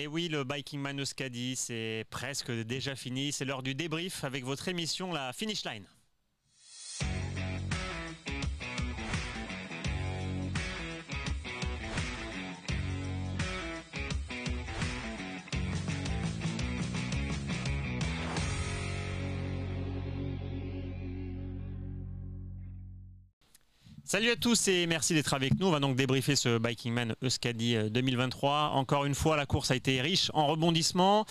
Et oui, le Biking Man Euskadi, c'est presque déjà fini. C'est l'heure du débrief avec votre émission, la Finish Line. Salut à tous et merci d'être avec nous. On va donc débriefer ce Biking Man Euskadi 2023. Encore une fois, la course a été riche en rebondissements.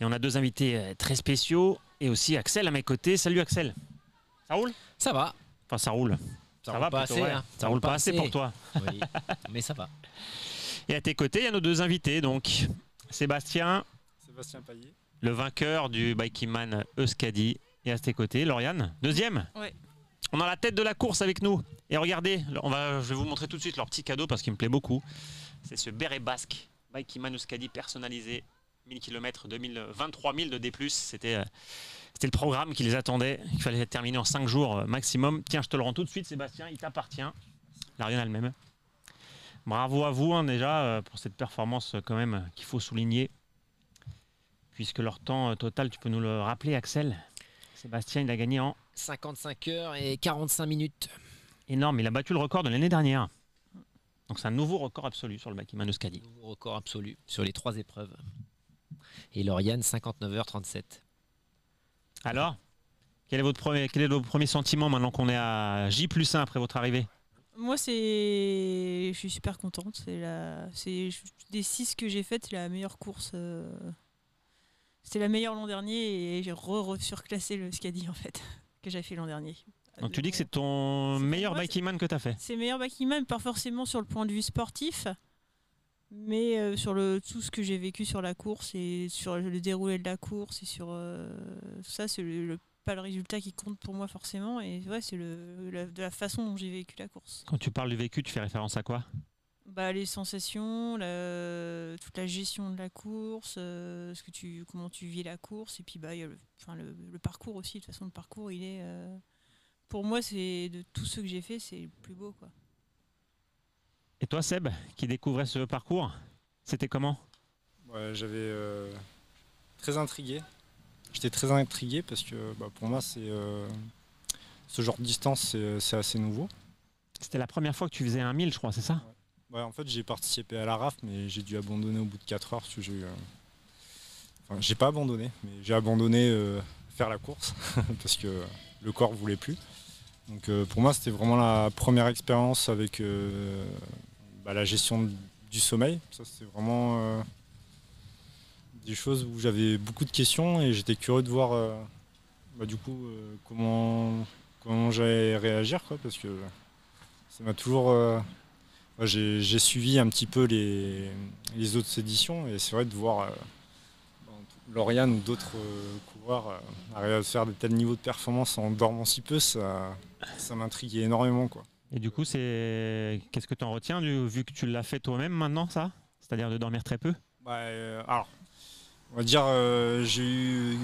Et on a deux invités très spéciaux. Et aussi Axel à mes côtés. Salut Axel. Ça roule? Ça va. Enfin, ça roule. Ça va roule pas plutôt, assez. ouais. Hein. Ça roule pas assez pour toi. Oui, mais ça va. Et à tes côtés, il y a nos deux invités. Donc, Sébastien Payet. Le vainqueur du Biking Man Euskadi. Et à tes côtés, Lauriane, deuxième. Ouais. On a la tête de la course avec nous. Et regardez, je vais vous montrer tout de suite leur petit cadeau parce qu'il me plaît beaucoup. C'est ce béret basque Biking Man Euskadi personnalisé. 1000 km, 23 000 de D+. C'était le programme qui les attendait. Il fallait terminer en 5 jours maximum. Tiens, je te le rends tout de suite, Sébastien. Il t'appartient. L'Ariane elle-même. Bravo à vous déjà pour cette performance quand même qu'il faut souligner. Puisque leur temps total, tu peux nous le rappeler, Axel? Sébastien, il a gagné en 55 heures et 45 minutes. Énorme, il a battu le record de l'année dernière. Donc c'est un nouveau record absolu sur le Biking Man Euskadi. Nouveau record absolu sur les 3 épreuves. Et Lauriane, 59h37. Alors, quel est votre premier sentiment maintenant qu'on est à J+1 après votre arrivée? Moi, je suis super contente. Des 6 que j'ai faites, c'est la meilleure course. C'était la meilleure l'an dernier et j'ai surclassé le Skadi en fait, que j'avais fait l'an dernier. Donc tu dis que c'est ton meilleur Biking Man que tu as fait? C'est meilleur Biking Man, pas forcément sur le point de vue sportif, mais sur tout ce que j'ai vécu sur la course et sur le déroulé de la course et sur tout ça, c'est pas le résultat qui compte pour moi forcément, et ouais, c'est de la façon dont j'ai vécu la course. Quand tu parles du vécu, tu fais référence à quoi? Les sensations, toute la gestion de la course, comment tu vis la course, et puis il y a le parcours aussi. De toute façon, le parcours, il est pour moi, c'est de tous ceux que j'ai fait, c'est le plus beau, quoi. Et toi, Seb, qui découvrais ce parcours, c'était comment? Ouais, j'avais très intrigué. J'étais très intrigué parce que pour moi, ce genre de distance, c'est assez nouveau. C'était la première fois que tu faisais un 1000, je crois, c'est ça? Ouais, en fait, j'ai participé à la RAF, mais j'ai dû abandonner au bout de 4 heures. Parce que j'ai pas abandonné, mais j'ai abandonné faire la course parce que le corps voulait plus. Donc pour moi, c'était vraiment la première expérience avec la gestion du sommeil. Ça, c'était vraiment des choses où j'avais beaucoup de questions et j'étais curieux de voir comment j'allais réagir, quoi, parce que ça m'a toujours... j'ai suivi un petit peu les autres éditions et c'est vrai de voir Lauriane ou d'autres coureurs arriver à faire de tels niveaux de performance en dormant si peu, ça m'intriguait énormément, quoi. Et du coup, qu'est-ce que tu en retiens vu que tu l'as fait toi-même maintenant, ça? C'est-à-dire de dormir très peu? Alors, on va dire j'ai eu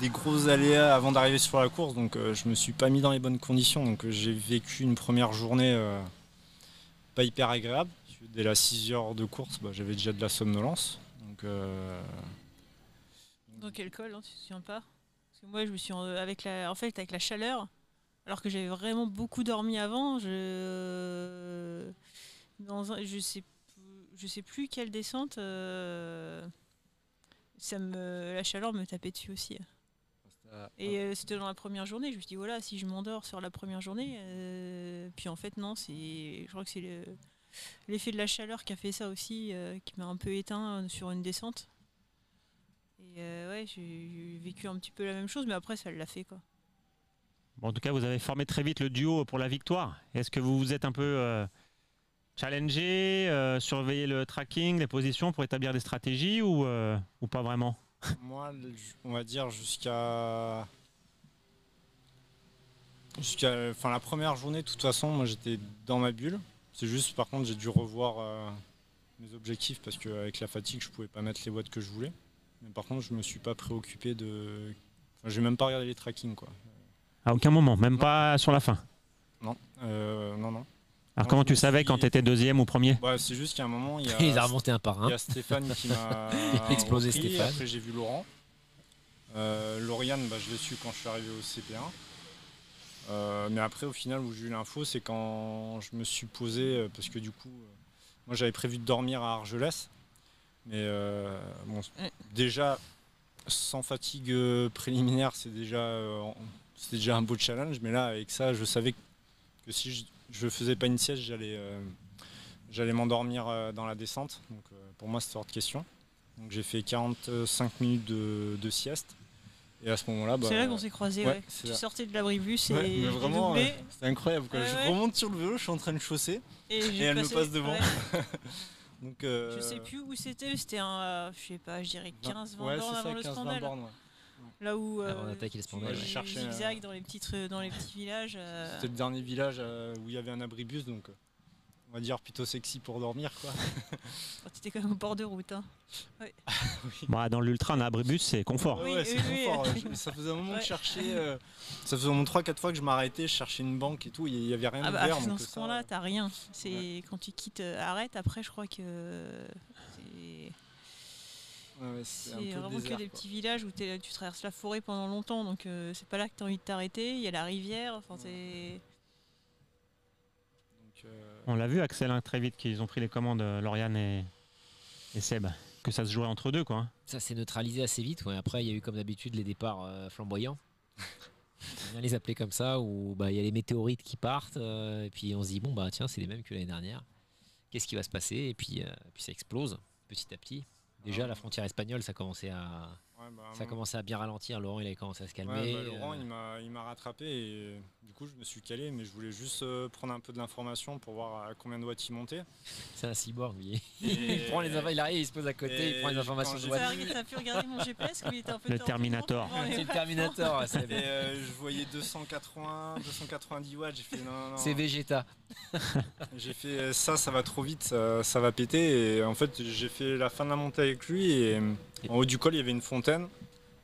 des gros aléas avant d'arriver sur la course, donc je me suis pas mis dans les bonnes conditions, donc j'ai vécu une première journée pas hyper agréable. Dès la 6 heures de course, j'avais déjà de la somnolence. Donc, dans quel col, hein, tu te souviens pas? Parce que moi, je me suis avec la chaleur, alors que j'avais vraiment beaucoup dormi avant. Je sais plus quelle descente. La chaleur me tapait dessus aussi. Et c'était dans la première journée. Je me suis dit voilà, si je m'endors sur la première journée, puis en fait non, je crois que c'est l'effet de la chaleur qui a fait ça aussi, qui m'a un peu éteint sur une descente. Et ouais, j'ai vécu un petit peu la même chose, mais après ça l'a fait, quoi. Bon, en tout cas, vous avez formé très vite le duo pour la victoire. Est-ce que vous vous êtes un peu challengé, surveillé le tracking, les positions pour établir des stratégies ou pas vraiment? Moi, on va dire jusqu'à la première journée, de toute façon, moi j'étais dans ma bulle. C'est juste, par contre, j'ai dû revoir mes objectifs parce qu'avec la fatigue, je pouvais pas mettre les watts que je voulais. Mais par contre, je me suis pas préoccupé de... Enfin, j'ai même pas regardé les trackings, quoi. À aucun moment, même non. pas sur la fin? Non, non. Alors comment je tu me savais suis- quand tu étais deuxième ou premier? Bah, c'est juste qu'à un moment, il y Il a a, remonté un par il y un. a Stéphane qui m'a Explosé repris, Stéphane. Après, j'ai vu Laurent. Lauriane, je l'ai su quand je suis arrivé au CP1. Mais après, au final, où j'ai eu l'info, c'est quand je me suis posé, parce que du coup, moi j'avais prévu de dormir à Argelès. Mais bon, déjà, sans fatigue préliminaire, c'était déjà un beau challenge. Mais là, avec ça, je savais que si je faisais pas une sieste, j'allais m'endormir dans la descente. Donc pour moi, c'était hors de question. Donc j'ai fait 45 minutes de sieste. Et à ce moment-là, C'est là qu'on s'est croisés. ouais, Ouais. c'est Tu là. sortais de l'abribus Ouais, et mais j'ai vraiment, doublé. c'est incroyable. Quoi. Ouais, Je ouais. remonte sur le vélo, je suis en train de chausser. Et elle me passe devant. Ouais. Donc, Je sais plus où c'était un, je sais pas, je dirais 15-20 ouais, bornes c'est avant ça, le 15-20 Scandale. bornes, ouais. Là où Avant d'attaquer le Scandale, ouais. tu J'ai cherché, zigzag dans les petits villages. C'était le dernier village où il y avait un abribus, donc on va dire plutôt sexy pour dormir, quoi. Tu étais quand même au bord de route. Hein. Bah, dans l'ultra, un abribus, c'est confort. Oui, Ouais, c'est oui, confort. oui. Ça faisait un moment que Ouais. je cherchais. Ça faisait au moins 3-4 fois que je m'arrêtais, je cherchais une banque et tout. Il n'y avait rien Ah ouvert. dans donc ce ça, coin-là, t'as rien. C'est quand tu quittes Arrête, après, je crois que c'est ouais, c'est un c'est peu vraiment le désert, que des quoi. petits villages où tu traverses la forêt pendant longtemps. Donc c'est pas là que t'as envie de t'arrêter. Il y a la rivière. Enfin, c'est. Donc, On l'a vu, Axel, hein, très vite qu'ils ont pris les commandes, Lauriane et Seb, que ça se jouait entre deux, quoi. Ça s'est neutralisé assez vite. Ouais. Après, il y a eu comme d'habitude les départs flamboyants. On vient les appeler comme ça, où il y a les météorites qui partent, et puis on se dit, bon, bah tiens, c'est les mêmes que l'année dernière. Qu'est-ce qui va se passer? Et puis ça explose petit à petit. Déjà, la frontière espagnole, ça commençait à bien ralentir. Laurent, il avait commencé à se calmer. Ouais, Laurent, il m'a rattrapé et du coup, je me suis calé, mais je voulais juste prendre un peu de l'information pour voir à combien de watts il montait. C'est un cyborg, lui. Et- Il prend les infos, il arrive, il se pose à côté, il prend les et informations quand de j'ai Watt. T'as pu regarder mon GPS comme il était un peu Le tordu, Terminator. non C'est le Terminator, ouais, c'est Et je voyais 280, 290 watts, j'ai fait non. c'est Vegeta. J'ai fait ça va trop vite, ça va péter. Et en fait, j'ai fait la fin de la montée avec lui et en haut du col, il y avait une fontaine.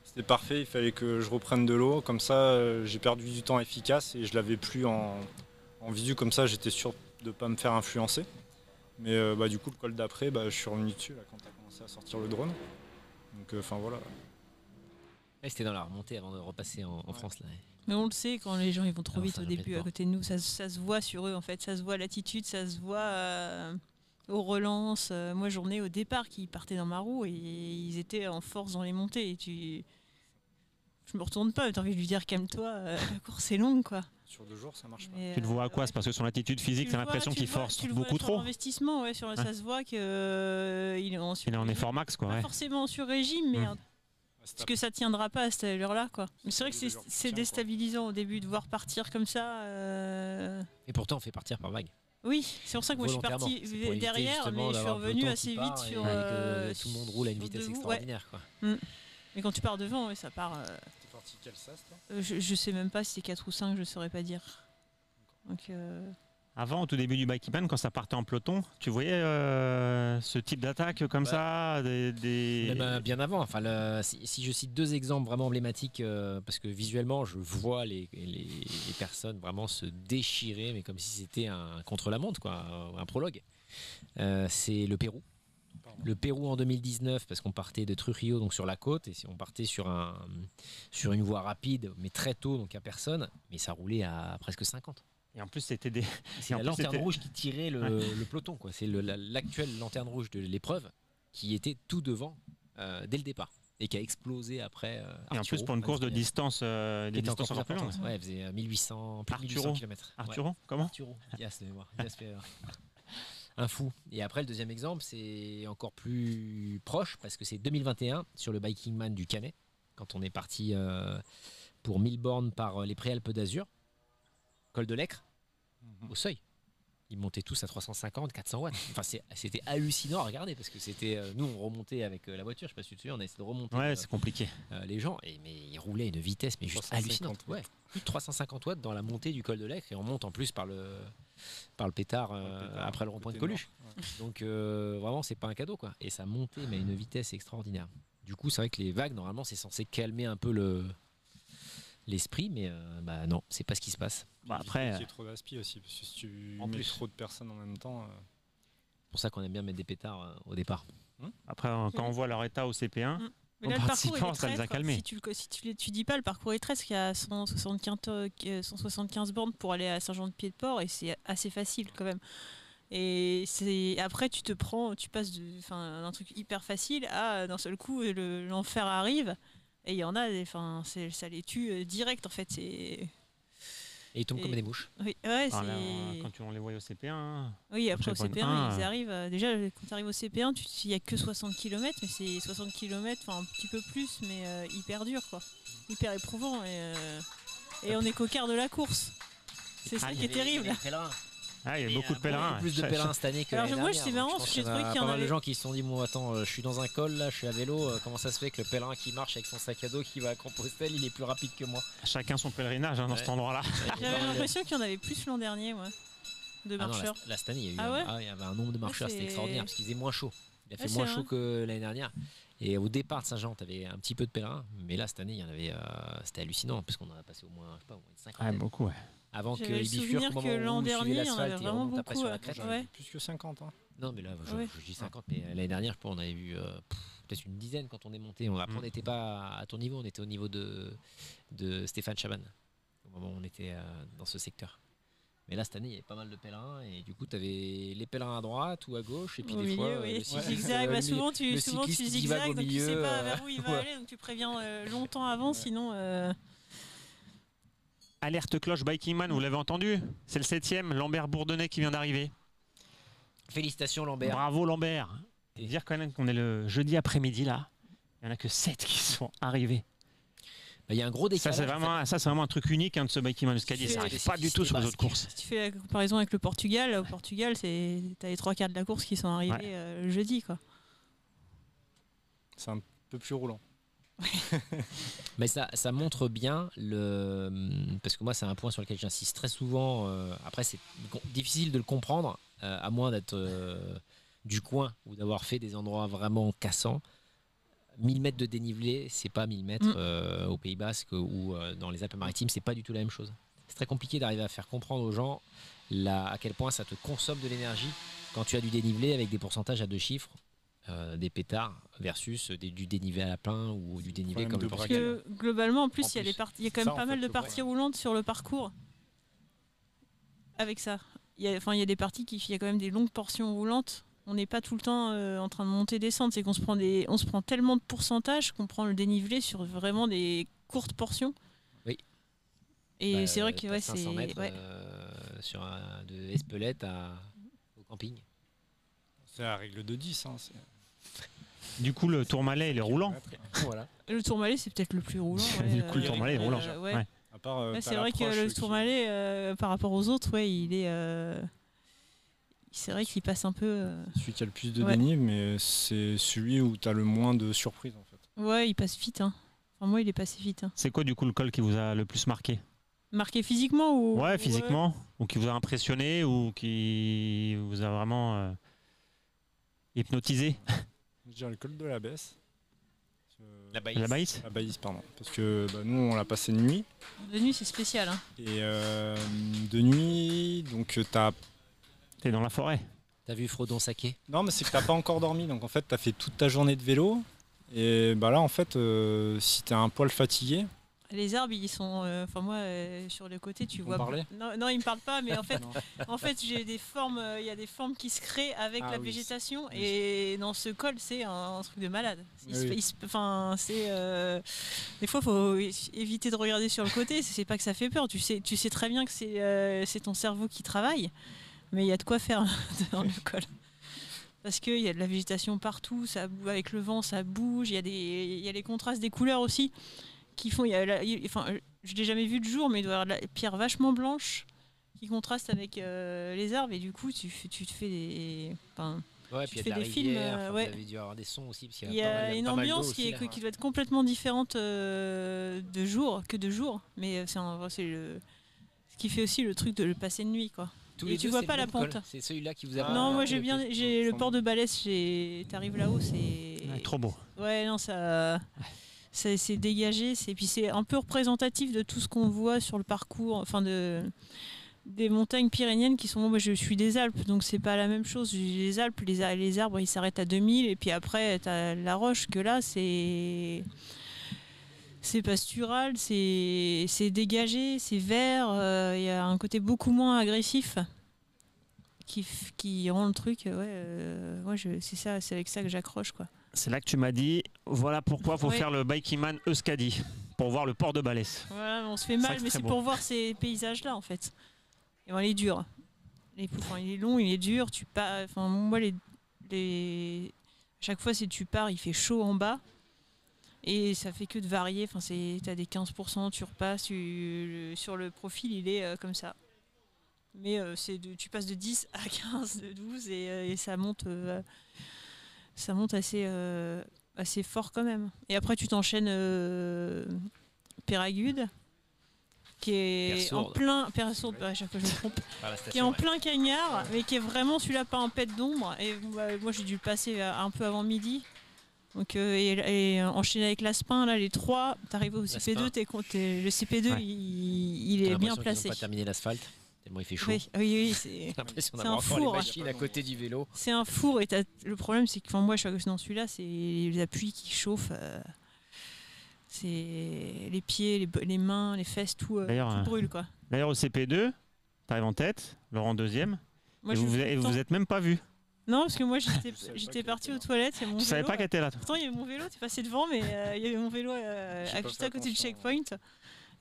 C'était parfait, il fallait que je reprenne de l'eau. Comme ça, j'ai perdu du temps efficace et je l'avais plus en visu. Comme ça, j'étais sûr de ne pas me faire influencer. Mais du coup, le col d'après, je suis revenu dessus là, quand tu as commencé à sortir le drone. Donc, voilà. Ouais, c'était dans la remontée avant de repasser en France. Là. Mais on le sait, quand les gens ils vont trop Non, vite ça au répète début pas. à côté de nous, ça se voit sur eux en fait, ça se voit à l'attitude, ça se voit aux relances. Moi j'en ai au départ qui partaient dans ma roue et ils étaient en force dans les montées. Et je me retourne pas, t'as envie de lui dire calme-toi, la course est longue quoi. Sur 2 jours, ça marche pas. Mais, Tu le vois à quoi? ouais. C'est parce que son attitude physique, Tu t'as le l'impression vois, qu'il tu le vois, force tu le beaucoup vois trop. sur l'investissement, ouais, ça se voit qu'il est en Il est en effort max, quoi. Pas Ouais. forcément sur régime, mais parce que ça tiendra pas à cette allure-là, quoi. Mais c'est vrai que c'est déstabilisant au début de voir partir comme ça. Et pourtant, on fait partir par vague. Oui, c'est pour ça que moi je suis Volontairement. parti C'est pour éviter derrière, justement mais je suis d'avoir le revenu peloton assez qui part vite et sur. que tout le monde roule à une sur vitesse debout, extraordinaire. Quoi. Mais quand tu pars devant, ouais, ça part. T'es parti quel sas, toi Je sais même pas si c'est 4 ou 5, je saurais pas dire. Donc, Avant, au tout début du Bikeman, quand ça partait en peloton, tu voyais ce type d'attaque comme ça Même bien avant. Enfin, si je cite 2 exemples vraiment emblématiques, parce que visuellement, je vois les personnes vraiment se déchirer, mais comme si c'était un contre-la-montre, quoi, un prologue. C'est le Pérou. Le Pérou en 2019, parce qu'on partait de Trujillo, donc sur la côte, et on partait sur une voie rapide, mais très tôt, donc à personne, mais ça roulait à presque 50. Et en plus, c'était des. C'est en la plus, lanterne c'était- rouge qui tirait le peloton. Quoi. C'est l'actuelle lanterne rouge de l'épreuve qui était tout devant dès le départ et qui a explosé après. Et en plus, pour une course de distance, des qui était distances encore plus encore plus longues. importante. Ouais, elle faisait 1800, plus de 1800 Arturo. km. Arturo, comment? Arturo, Dias de mémoire. Dias Ferreira. Un fou. Et après, le deuxième exemple, c'est encore plus proche parce que c'est 2021 sur le Biking Man du Canet, quand on est parti pour 1000 bornes par les Préalpes d'Azur, col de l'Ecre, au seuil. Ils montaient tous à 350, 400 watts. Enfin, c'était hallucinant à regarder parce que c'était. Nous, on remontait avec la voiture, je sais pas si tu te souviens, on a essayé de remonter Ouais, c'est compliqué. les gens, mais ils roulaient à une vitesse mais juste 350 hallucinante. Ouais, plus de 350 watts dans la montée du col de l'Ecre et on monte en plus par le pétard, après le rond-point de côté Coluche. nord, ouais. Donc vraiment, c'est pas un cadeau quoi. Et ça montait mais à une vitesse extraordinaire. Du coup, c'est vrai que les vagues, normalement, c'est censé calmer un peu l'esprit, mais bah non, c'est pas ce qui se passe. Bah, Après, après, il y a trop d'aspi aussi, parce que si tu En mets plus. trop de personnes en même temps. C'est pour ça qu'on aime bien mettre des pétards au départ. après, quand on voit leur état au CP1, Mais Aux là, le parcours, il participants, est ça les a traître. calmés. Si tu l'étudies pas, le parcours est traître, parce qu'il y a 175 bornes pour aller à Saint-Jean-de-Pied-de-Port, et c'est assez facile quand même. Et après, tu passes d'un truc hyper facile à d'un seul coup, l'enfer arrive, et il y en a, ça les tue direct en fait. Et ils tombent comme Et- des mouches. Oui, ouais, enfin, là, c'est. quand on les voit au CP1, hein, Oui, après au checkpoint CP1, 1, ils arrivent. Déjà, quand tu arrives au CP1, il n'y a que 60 km, mais c'est 60 km, enfin un petit peu plus, mais hyper dur, quoi. Hyper éprouvant. Et on est qu'au quart de la course. C'est ça qui est terrible. ah, il y a beaucoup de pèlerins. Plus de Chaque- pèlerins cette année que Alors, l'année moi, dernière, c'est donc marrant, je parce pense que j'ai qu'il y en a trouvé qu'il y en pas mal de avait- gens qui se sont dit bon attends, je suis dans un col là, je suis à vélo, comment ça se fait que le pèlerin qui marche avec son sac à dos qui va à Compostelle, il est plus rapide que moi. Chacun son pèlerinage hein, dans Ouais. cet endroit-là. J'avais l'impression qu'il y en avait plus l'an dernier, moi, de Ah non, marcheurs. là, cette année, il y a eu Ah ouais il y avait un nombre de marcheurs, c'est- c'était extraordinaire parce qu'il faisait moins chaud. Il a fait Ouais, moins c'est chaud vrai. que l'année dernière. Et au départ de Saint-Jean, tu avais un petit peu de pèlerins, mais là cette année, il y en avait, c'était hallucinant parce qu'on en a passé au moins, je sais pas, au moins une Ouais, cinquantaine. beaucoup, ouais. Avant J'avais qu'ils le bifurquent souvenir au moment que l'an où ils suivaient dernier, il y en avait l'asphalte et vraiment remontent après sur beaucoup, la ouais. crête. Ouais. Plus que 50. Hein. Non, mais là, Ouais. je dis 50, mais l'année dernière, je pense, on avait vu peut-être une dizaine quand on est monté. Après, on n'était pas à ton niveau, on était au niveau de Stéphane Chaban, au moment où on était dans ce secteur. Mais là, cette année, il y avait pas mal de pèlerins, et du coup, tu avais les pèlerins à droite ou à gauche, et puis Au des milieu, fois, oui. le Tu cycliste, zigzags, bah, le souvent tu cycliste qui divague zigzags, au donc tu milieu, sais pas vers où il va ouais. aller, donc tu préviens longtemps avant, Ouais. sinon. Alerte cloche Biking Man, vous l'avez entendu? C'est le 7ème, Lambert Bourdonnais qui vient d'arriver. Félicitations, Lambert. Bravo Lambert. Et dire quand même qu'on est le jeudi après-midi là, il n'y en a que 7 qui sont arrivés. Bah, il y a un gros Ça décalage. c'est vraiment un truc unique hein, de ce Biking Man Euskadi. C'est Ça les n'arrive pas du tout cyclistes sur les basques. autres courses. Si tu fais la comparaison avec le Portugal, au Portugal, t'as les 3 quarts de la course qui sont arrivés le jeudi, quoi. C'est un peu plus roulant. Mais ça montre bien parce que moi c'est un point sur lequel j'insiste très souvent. Après c'est difficile de le comprendre à moins d'être du coin ou d'avoir fait des endroits vraiment cassants. 1000 mètres de dénivelé, c'est pas 1000 mètres au Pays Basque ou dans les Alpes-Maritimes, c'est pas du tout la même chose. C'est très compliqué d'arriver à faire comprendre aux gens à quel point ça te consomme de l'énergie quand tu as du dénivelé avec des pourcentages à 2 chiffres. Des pétards versus du dénivelé à la plein ou du dénivelé Problème comme de le Parce Portugal. que globalement, en plus, En il y a plus. il y a quand Ça, même en pas fait, mal de le parties problème. roulantes sur le parcours. Avec ça. Il y a des parties il y a quand même des longues portions roulantes. On n'est pas tout le temps en train de monter descendre. C'est qu'on se prend tellement de pourcentage qu'on prend le dénivelé sur vraiment des courtes portions. Oui. Et Bah, c'est vrai que t'as ouais, 500 c'est. mètres Ouais. de Espelette au camping. C'est la règle de 10. Hein, Du coup, le Tourmalet, il est roulant. Voilà. Le Tourmalet, c'est peut-être le plus roulant. Du coup, le Tourmalet est roulant. Ouais. Ouais. À part, Ouais, t'as c'est vrai que l'approche le qui- Tourmalet, par rapport aux autres, ouais, il est. C'est vrai qu'il passe un peu. Celui qui a le plus de Ouais. dénivelé, mais c'est celui où tu as le moins de surprises en fait. Ouais, il passe vite. Hein. Enfin, moi, il est passé vite. Hein. C'est quoi du coup le col qui vous a le plus marqué? Marqué physiquement ou. Ouais, physiquement. Ou qui vous a impressionné ou qui vous a vraiment hypnotisé? Je dirais le col de la baisse. La La Baïs? La Baïs, pardon. Parce que nous, on l'a passé de nuit. De nuit, c'est spécial. Hein. Et de nuit, donc t'as. T'es dans la forêt. T'as vu Frodon Saké? Non, mais c'est que t'as pas encore dormi. Donc en fait, t'as fait toute ta journée de vélo. Et bah là, en fait, si t'es un poil fatigué. Les arbres, ils sont. Enfin, moi, sur le côté, tu On vois. parlait Non, ils me parlent pas, mais en fait, Non. j'ai des formes. Il y a des formes qui se créent avec Ah la oui, végétation. oui. Et dans ce col, c'est un truc de malade. Oui. Enfin, c'est. Des fois, faut éviter de regarder sur le côté. C'est pas que ça fait peur. Tu sais très bien que c'est ton cerveau qui travaille. Mais il y a de quoi faire dans le col. Parce qu'il y a de la végétation partout, avec le vent, ça bouge. Il y a les contrastes des couleurs aussi qui font. Je l'ai jamais vu de jour, mais il doit y avoir de la pierre vachement blanche qui contraste avec les arbres. Et du coup, tu te fais des. Enfin, Ouais, Tu puis il y fais a de la des films, rivière, enfin, ouais. vous avez dû avoir des sons aussi. Parce qu'il il y pas a mal- une pas mal d'eau ambiance aussi, là. qui doit être complètement différente de jour que de jour. Mais c'est ce qui fait aussi le truc de le passer de nuit, quoi. Tous Et les tu deux, vois c'est pas le la même col. pente. C'est celui-là qui vous a. Ah, Non, moi ok, j'ai ok. bien, j'ai le port de Balès, t'arrives là-haut, c'est. Ouais, trop beau. Ouais, non, ça. c'est dégagé, puis c'est un peu représentatif de tout ce qu'on voit sur le parcours, enfin des montagnes pyrénéennes qui sont. Moi, je suis des Alpes, donc c'est pas la même chose. Les Alpes, les arbres, ils s'arrêtent à 2000, et puis après, t'as la roche, que là, c'est pastural, c'est dégagé, c'est vert. Il y a un côté beaucoup moins agressif qui rend le truc. C'est ça, c'est avec ça que j'accroche, quoi. C'est là que tu m'as dit, voilà pourquoi il faut faire le Bikeman Euskadi, pour voir le port de Balès. Voilà, on se fait mal, mais c'est pour voir ces paysages-là, en fait. Et bon, il est dur. Il est long, il est dur. Moi, chaque fois, si tu pars, il fait chaud en bas. Et ça fait que de varier. Enfin, t'as des 15%, tu repasses. Sur le profil, il est comme ça. Mais tu passes de 10 à 15, de 12, et ça monte. Ça monte assez fort quand même. Et après, tu t'enchaînes Péragude, qui est en plein. Persourde, à chaque fois je me trompe. Qui est en plein cagnard, mais qui est vraiment celui-là pas un pet d'ombre. Et moi, j'ai dû le passer un peu avant midi. Donc, et enchaîner avec l'Aspin, là, les trois, t'arrives au CP2, le CP2, il est bien placé. Ils n'ont pas terminé l'asphalte. Tellement il fait chaud. Oui, c'est un four. Machines à côté du vélo. C'est un four, et le problème, c'est que moi, je suis dans celui-là, c'est les appuis qui chauffent. C'est les pieds, les mains, les fesses, tout brûle, quoi. D'ailleurs, au CP2, t'arrives en tête, Laurent deuxième, moi, et vous êtes même pas vu. Non, parce que moi, j'étais partie aux toilettes. Je savais pas qu'elle était là. Pourtant, il y avait mon vélo, t'es passé devant, mais il y avait mon vélo juste à côté du checkpoint.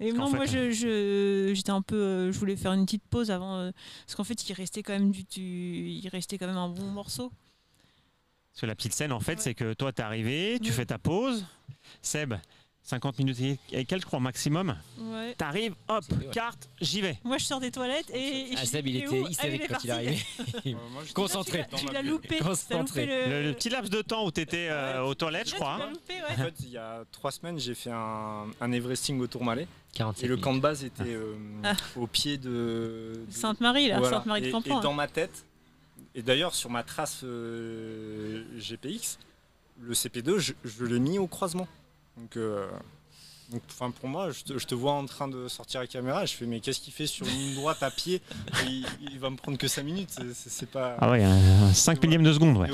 Et non, moi, j'étais un peu. Je voulais faire une petite pause avant. Parce qu'en fait, il restait quand même un bon morceau. Parce que la petite scène, en fait, c'est que toi, t'es arrivé, tu fais ta pause. Seb, 50 minutes et quelques, je crois, maximum. Ouais. T'arrives, hop, carte, j'y vais. Moi, je sors des toilettes et. Seb, il était hystérique quand il est arrivé. Concentré. Tu l'as loupé. Le petit laps de temps où t'étais aux toilettes, je crois. En fait, il y a 3 semaines, j'ai fait un Everesting au Tourmalet. Et le camp de base était au pied de Sainte-Marie, là, voilà. Sainte-Marie de Campan. Et dans ma tête, et d'ailleurs sur ma trace GPX, le CP2, je l'ai mis au croisement. Donc pour moi, je te vois en train de sortir la caméra, je fais mais qu'est-ce qu'il fait sur une ligne droite à pied, il va me prendre que 5 minutes, c'est pas... Ah ouais, 5 millièmes de seconde, ouais.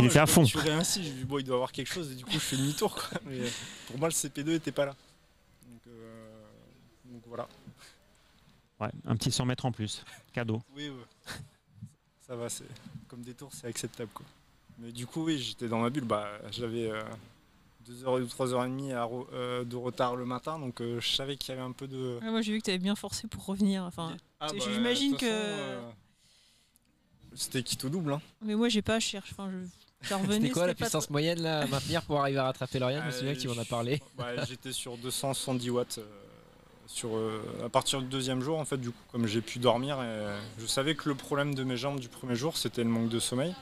Il était à fond. Je ainsi, je dis bon, il doit avoir quelque chose, et du coup je fais demi-tour, quoi. Mais pour moi le CP2 était pas là. Donc voilà. Ouais, un petit 100 mètres en plus, cadeau. Oui, ça va, c'est comme des tours, c'est acceptable, quoi. Mais du coup, oui, j'étais dans ma bulle, j'avais 2h ou 3h30 de retard le matin, donc je savais qu'il y avait un peu de... Ouais, moi j'ai vu que tu avais bien forcé pour revenir, enfin, j'imagine que... C'était quitte au double, hein. Mais moi j'ai pas cherché, c'était quoi la puissance moyenne là, à maintenir pour arriver à rattraper Lauriane? Je me souviens que tu m'en as parlé. J'étais sur 270 watts à partir du deuxième jour, en fait, du coup, comme j'ai pu dormir, je savais que le problème de mes jambes du premier jour, c'était le manque de sommeil.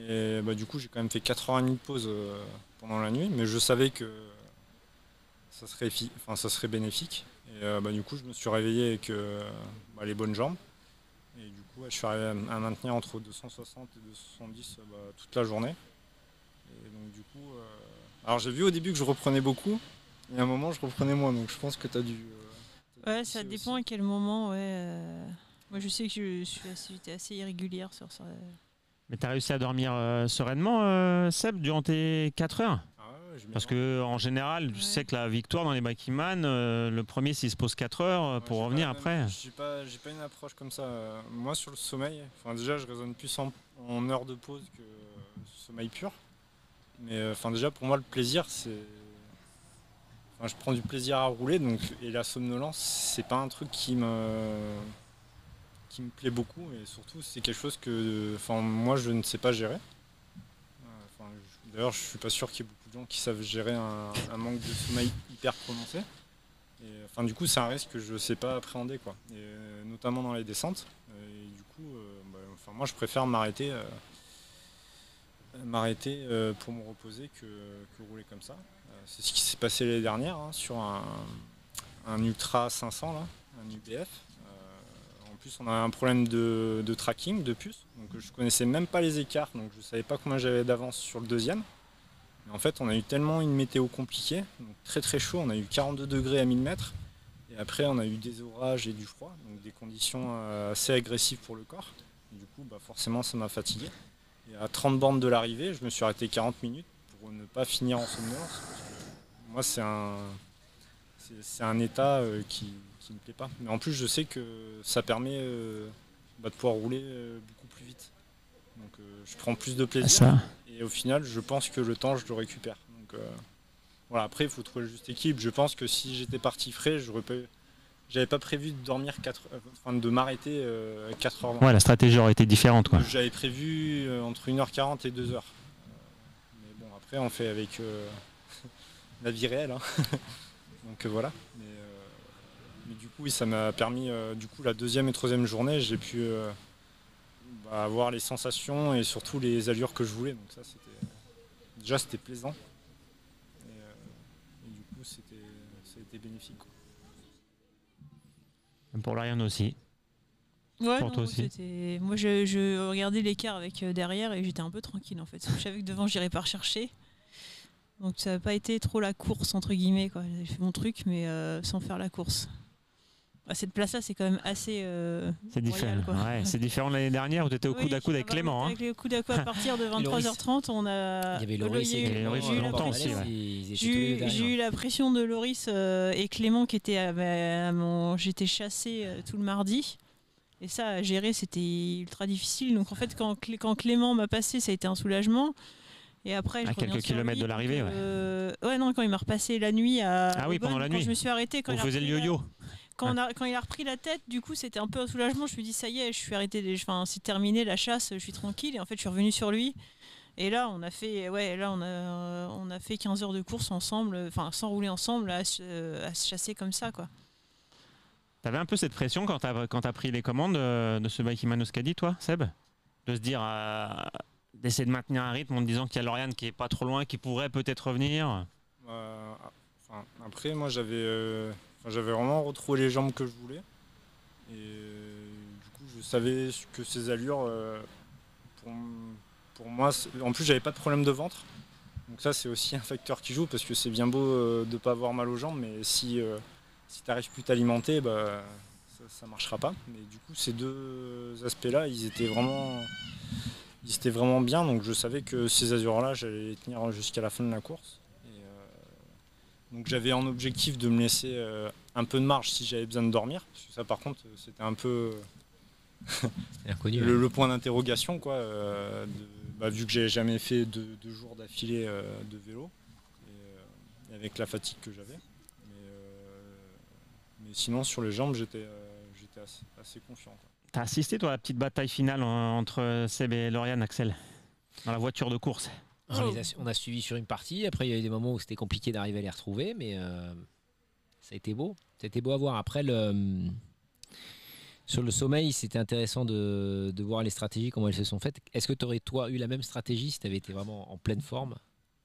Et du coup, j'ai quand même fait 4h30 de pause pendant la nuit, mais je savais que ça serait bénéfique. Et du coup, je me suis réveillé avec les bonnes jambes. Et du coup, je suis arrivé à maintenir entre 260 et 270 toute la journée. Et donc du coup, alors j'ai vu au début que je reprenais beaucoup, et à un moment je reprenais moins, donc je pense que tu as dû... ouais, ça dépend à quel moment, ouais. Moi je sais que j'étais assez irrégulière sur ça. Mais tu as réussi à dormir sereinement, Seb, durant tes 4 heures? Parce que en général, je sais que la victoire dans les Bikeman, le premier s'il se pose 4 heures pour revenir après. J'ai pas une approche comme ça. Moi sur le sommeil, déjà je raisonne plus en heures de pause que sommeil pur. Mais déjà pour moi le plaisir c'est... je prends du plaisir à rouler, et la somnolence c'est pas un truc qui me plaît beaucoup, et surtout c'est quelque chose que moi je ne sais pas gérer. D'ailleurs je suis pas sûr qu'il y ait beaucoup de gens qui savent gérer un manque de sommeil hyper prononcé. Et du coup c'est un risque que je sais pas appréhender, quoi. Et, notamment dans les descentes. Et du coup moi je préfère m'arrêter pour me reposer que rouler comme ça. C'est ce qui s'est passé l'année dernière, hein, sur un Ultra 500 là, un UBF. En plus on a un problème de tracking, de puce, donc je connaissais même pas les écarts, donc je savais pas combien j'avais d'avance sur le deuxième. Et en fait, on a eu tellement une météo compliquée, donc très très chaud, on a eu 42 degrés à 1000 mètres. Et après, on a eu des orages et du froid, donc des conditions assez agressives pour le corps. Du coup, forcément, ça m'a fatigué. Et à 30 bornes de l'arrivée, je me suis arrêté 40 minutes pour ne pas finir en somnolence. Moi, c'est un état qui ne me plaît pas. Mais en plus, je sais que ça permet de pouvoir rouler beaucoup plus vite. Donc, je prends plus de plaisir. Ça. Et au final, je pense que le temps, je le récupère. Donc, voilà, après, il faut trouver le juste équilibre. Je pense que si j'étais parti frais, j'avais pas prévu de dormir de m'arrêter 4h20. Ouais, la stratégie aurait été différente, quoi. J'avais prévu entre 1h40 et 2h. Mais bon, après, on fait avec la vie réelle. Hein. Donc voilà. Mais du coup, oui, ça m'a permis, la deuxième et troisième journée, j'ai pu avoir les sensations et surtout les allures que je voulais. Donc ça, c'était plaisant. Et du coup, ça a été bénéfique, quoi. Pour Lauriane aussi. Ouais, Pour toi aussi. Moi, je regardais l'écart avec derrière et j'étais un peu tranquille en fait. Je savais que devant, j'irais pas rechercher. Donc ça n'a pas été trop la course entre guillemets, quoi. J'ai fait mon truc, mais sans faire la course. Cette place-là, c'est quand même assez. C'est différent. Royal, quoi. Ouais, c'est différent de l'année dernière où tu étais au coude à coude avec Clément. Avec le coude à coude à partir de 23h30, on a. Il y avait Loris et Clément. Loris longtemps aussi. J'ai eu la pression de Loris et Clément qui était j'étais chassée tout le mardi. Et ça, à gérer, c'était ultra difficile. Donc en fait, quand Clément m'a passé, ça a été un soulagement. Et après, à quelques kilomètres de l'arrivée, quand il m'a repassé la nuit à Aubonne, pendant la nuit. Quand je me suis arrêtée, vous faisiez le yo-yo. Quand il a repris la tête, du coup, c'était un peu un soulagement. Je me suis dit, ça y est, je suis arrêtée. C'est terminé la chasse, je suis tranquille. Et en fait, je suis revenue sur lui. Et là, on a fait 15 heures de course ensemble, sans rouler ensemble, à se chasser comme ça, quoi. T'avais un peu cette pression quand t'as pris les commandes de ce Bike Imanuscadi, toi, Seb, de se dire, d'essayer de maintenir un rythme en te disant qu'il y a Lauriane qui est pas trop loin, qui pourrait peut-être revenir. Après, moi, j'avais vraiment retrouvé les jambes que je voulais. Et du coup, je savais que ces allures, pour moi, en plus, j'avais pas de problème de ventre. Donc ça, c'est aussi un facteur qui joue parce que c'est bien beau de pas avoir mal aux jambes, mais si tu n'arrives plus à t'alimenter, ça marchera pas. Mais du coup, ces deux aspects-là, ils étaient vraiment bien. Donc je savais que ces allures-là, j'allais les tenir jusqu'à la fin de la course. Donc j'avais en objectif de me laisser un peu de marge si j'avais besoin de dormir. Parce que ça, par contre, c'était un peu inconnu, le point d'interrogation, quoi. Vu que j'avais jamais fait deux jours d'affilée de vélo, et avec la fatigue que j'avais. Mais sinon, sur les jambes, j'étais assez confiant, quoi. T'as assisté, toi, à la petite bataille finale entre Seb et Lauriane, Axel, dans la voiture de course? On a suivi sur une partie. Après, il y a eu des moments où c'était compliqué d'arriver à les retrouver, mais ça a été beau. Ça a été beau à voir. Après, sur le sommeil, c'était intéressant de voir les stratégies, comment elles se sont faites. Est-ce que tu aurais, toi, eu la même stratégie si tu avais été vraiment en pleine forme?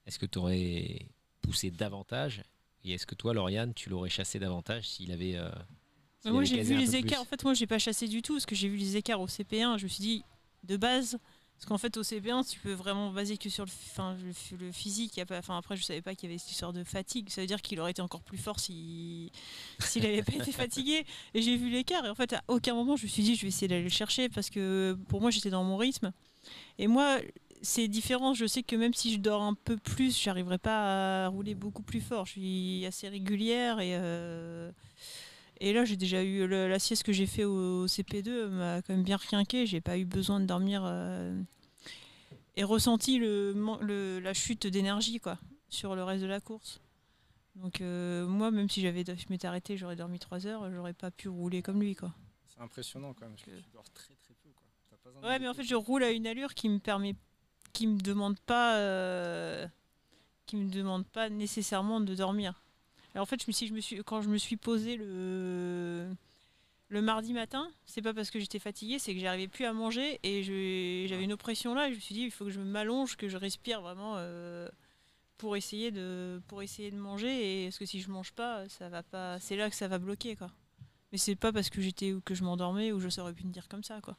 Est-ce que tu aurais poussé davantage? Et est-ce que toi, Lauriane, tu l'aurais chassé davantage s'il avait. Moi, j'ai vu les écarts. En fait, moi, j'ai pas chassé du tout parce que j'ai vu les écarts au CP1. Je me suis dit, de base. Parce qu'en fait, au CP1, tu peux vraiment baser que sur le physique. Après, je savais pas qu'il y avait cette histoire de fatigue. Ça veut dire qu'il aurait été encore plus fort s'il n'avait pas été fatigué. Et j'ai vu l'écart. Et en fait, à aucun moment, je me suis dit, je vais essayer d'aller le chercher. Parce que pour moi, j'étais dans mon rythme. Et moi, c'est différent. Je sais que même si je dors un peu plus, j'arriverai pas à rouler beaucoup plus fort. Je suis assez régulière. Et là, j'ai déjà eu la sieste que j'ai fait au CP2 m'a quand même bien requinqué. J'ai pas eu besoin de dormir et ressenti la chute d'énergie, quoi, sur le reste de la course. Donc moi, même si je m'étais arrêté, j'aurais dormi 3 heures, j'aurais pas pu rouler comme lui, quoi. C'est impressionnant quand même, parce que tu dors très très peu, quoi. T'as pas besoin ouais, mais en fait, je roule à une allure qui me demande pas nécessairement de dormir. Alors en fait, quand je me suis posée le mardi matin, c'est pas parce que j'étais fatiguée, c'est que j'arrivais plus à manger et j'avais une oppression là. Et je me suis dit, il faut que je m'allonge, que je respire vraiment pour essayer de manger. Et parce que si je mange pas, ça va pas. C'est là que ça va bloquer, quoi. Mais c'est pas parce que que je m'endormais ou je saurais pu me dire comme ça, quoi.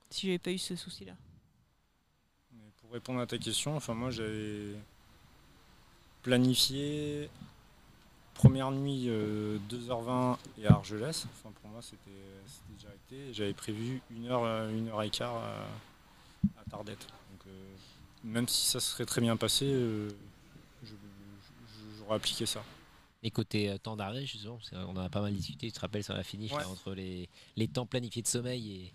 Si j'avais pas eu ce souci-là. Mais pour répondre à ta question, moi planifié première nuit 2h20 et à Argelès. Enfin, pour moi, c'était déjà été. J'avais prévu 1h15 à Tardette. Donc, même si ça serait très bien passé, j'aurais appliqué ça. Et côté temps d'arrêt, justement, on en a pas mal discuté, tu te rappelles sur la finish, là, entre les temps planifiés de sommeil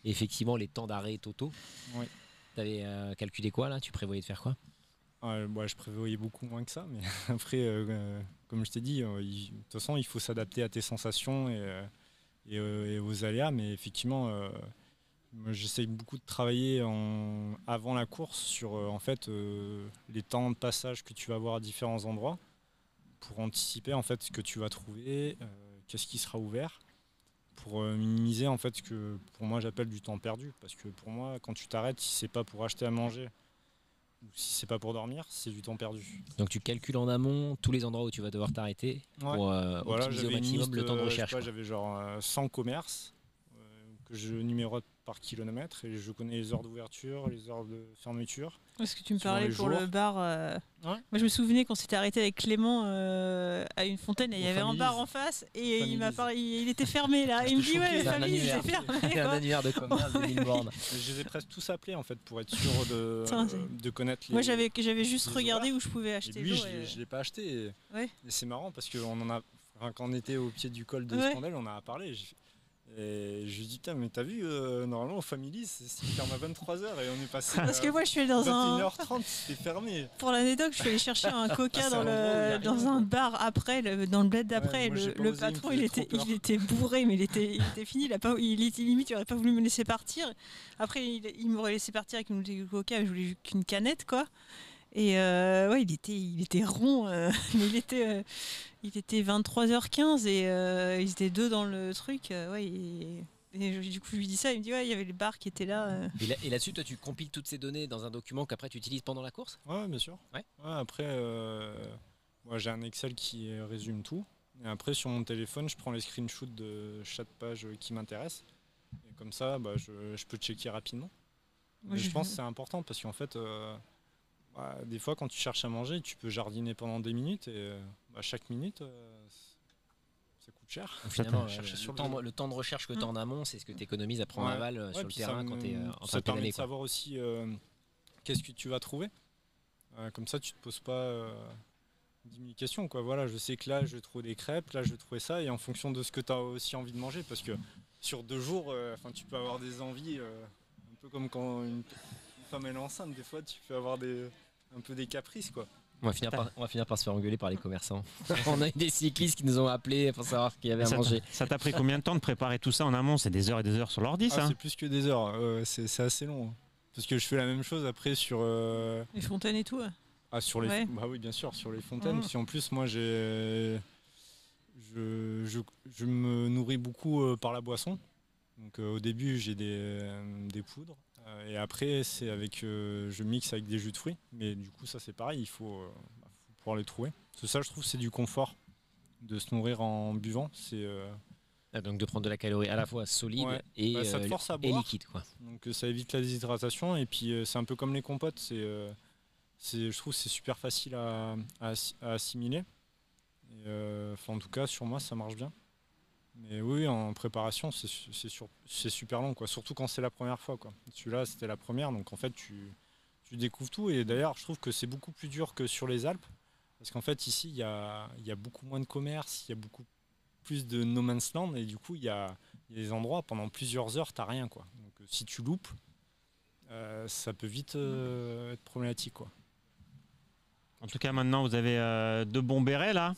et effectivement les temps d'arrêt totaux. Oui. Tu avais calculé quoi là? Tu prévoyais de faire quoi? Je prévoyais beaucoup moins que ça, mais après, comme je t'ai dit, de toute façon, il faut s'adapter à tes sensations et aux aléas. Mais effectivement, moi, j'essaye beaucoup de travailler avant la course sur en fait, les temps de passage que tu vas avoir à différents endroits pour anticiper en fait ce que tu vas trouver, qu'est-ce qui sera ouvert, pour minimiser en fait ce que pour moi j'appelle du temps perdu. Parce que pour moi, quand tu t'arrêtes, si c'est pas pour acheter à manger, si c'est pas pour dormir, c'est du temps perdu. Donc tu calcules en amont tous les endroits où tu vas devoir t'arrêter pour optimiser au maximum le temps de recherche. J'avais genre 100 commerces que je numérote par kilomètre et je connais les heures d'ouverture, les heures de fermeture. Est-ce que tu me parlais pour le bar Moi je me souvenais qu'on s'était arrêté avec Clément à une fontaine et il y avait un bar en face et il m'a parlé, il était fermé là. Il me dit ouais, famille, il était fermé. Il y a un annuaire de commerce de 1000 bornes. Je les ai presque tous appelés en fait pour être sûr de connaître les. Moi j'avais juste regardé où je pouvais acheter. Et lui je l'ai pas acheté. Et c'est marrant parce que quand on était au pied du col de Spandel, on en a parlé. Et je lui dis, putain, mais t'as vu, normalement au Family, c'est ferme à 23h et on est passé. Parce que moi je suis dans 21h30, c'était fermé. Pour l'anecdote, je suis allé chercher un coca dans un bar après, dans le bled d'après. Le patron, il était bourré, mais il était fini. Il était limite, il aurait pas voulu me laisser partir. Après, il m'aurait laissé partir avec une bouteille de coca, mais je voulais qu'une canette, quoi. Et il était rond, mais il était 23h15 et ils étaient deux dans le truc. Et du coup, je lui dis ça, il me dit il y avait les bars qui étaient là. Et là-dessus, toi, tu compiles toutes ces données dans un document qu'après tu utilises pendant la course? Ouais, bien sûr. Ouais, après, moi j'ai un Excel qui résume tout. Et après, sur mon téléphone, je prends les screenshots de chaque page qui m'intéresse. Et comme ça, je peux checker rapidement. Je pense que c'est important parce qu'en fait. Des fois, quand tu cherches à manger, tu peux jardiner pendant des minutes et chaque minute, ça coûte cher. Finalement, le temps de recherche que tu as en amont, c'est ce que tu économises après en aval sur le terrain quand tu es en train de pédaler. Ça permet de savoir aussi qu'est-ce que tu vas trouver. Comme ça, tu ne te poses pas 10 000 questions. Voilà, je sais que là, je vais trouver des crêpes, là, je vais trouver ça, et en fonction de ce que tu as aussi envie de manger, parce que sur 2 jours, tu peux avoir des envies, un peu comme quand une femme elle est enceinte, des fois, tu peux avoir un peu des caprices, quoi. On va finir par se faire engueuler par les commerçants. On a eu des cyclistes qui nous ont appelés pour savoir ce qu'il y avait à manger. Ça t'a pris combien de temps de préparer tout ça en amont? C'est des heures et des heures sur l'ordi, ça? C'est plus que des heures, c'est assez long. Parce que je fais la même chose après sur... les fontaines et tout. Sur les Bah oui, bien sûr, sur les fontaines. Puis en plus, moi, je me nourris beaucoup par la boisson. Donc au début, j'ai des poudres. Et après, c'est je mixe avec des jus de fruits. Mais du coup, ça c'est pareil, il faut pouvoir les trouver. Parce que ça, je trouve, c'est du confort de se nourrir en buvant. Donc de prendre de la calorie à la fois solide et liquide, quoi. Donc ça évite la déshydratation. Et puis c'est un peu comme les compotes. Je trouve que c'est super facile à assimiler. En tout cas, sur moi, ça marche bien. Mais oui, en préparation, c'est super long, quoi. Surtout quand c'est la première fois, quoi. Celui-là, c'était la première, donc en fait, tu découvres tout. Et d'ailleurs, je trouve que c'est beaucoup plus dur que sur les Alpes. Parce qu'en fait, ici, il y a beaucoup moins de commerce, il y a beaucoup plus de no man's land. Et du coup, il y a des endroits, pendant plusieurs heures, t'as rien, quoi. Donc si tu loupes, ça peut vite être problématique, quoi. En tout cas, maintenant, vous avez 2 bons bérets, là.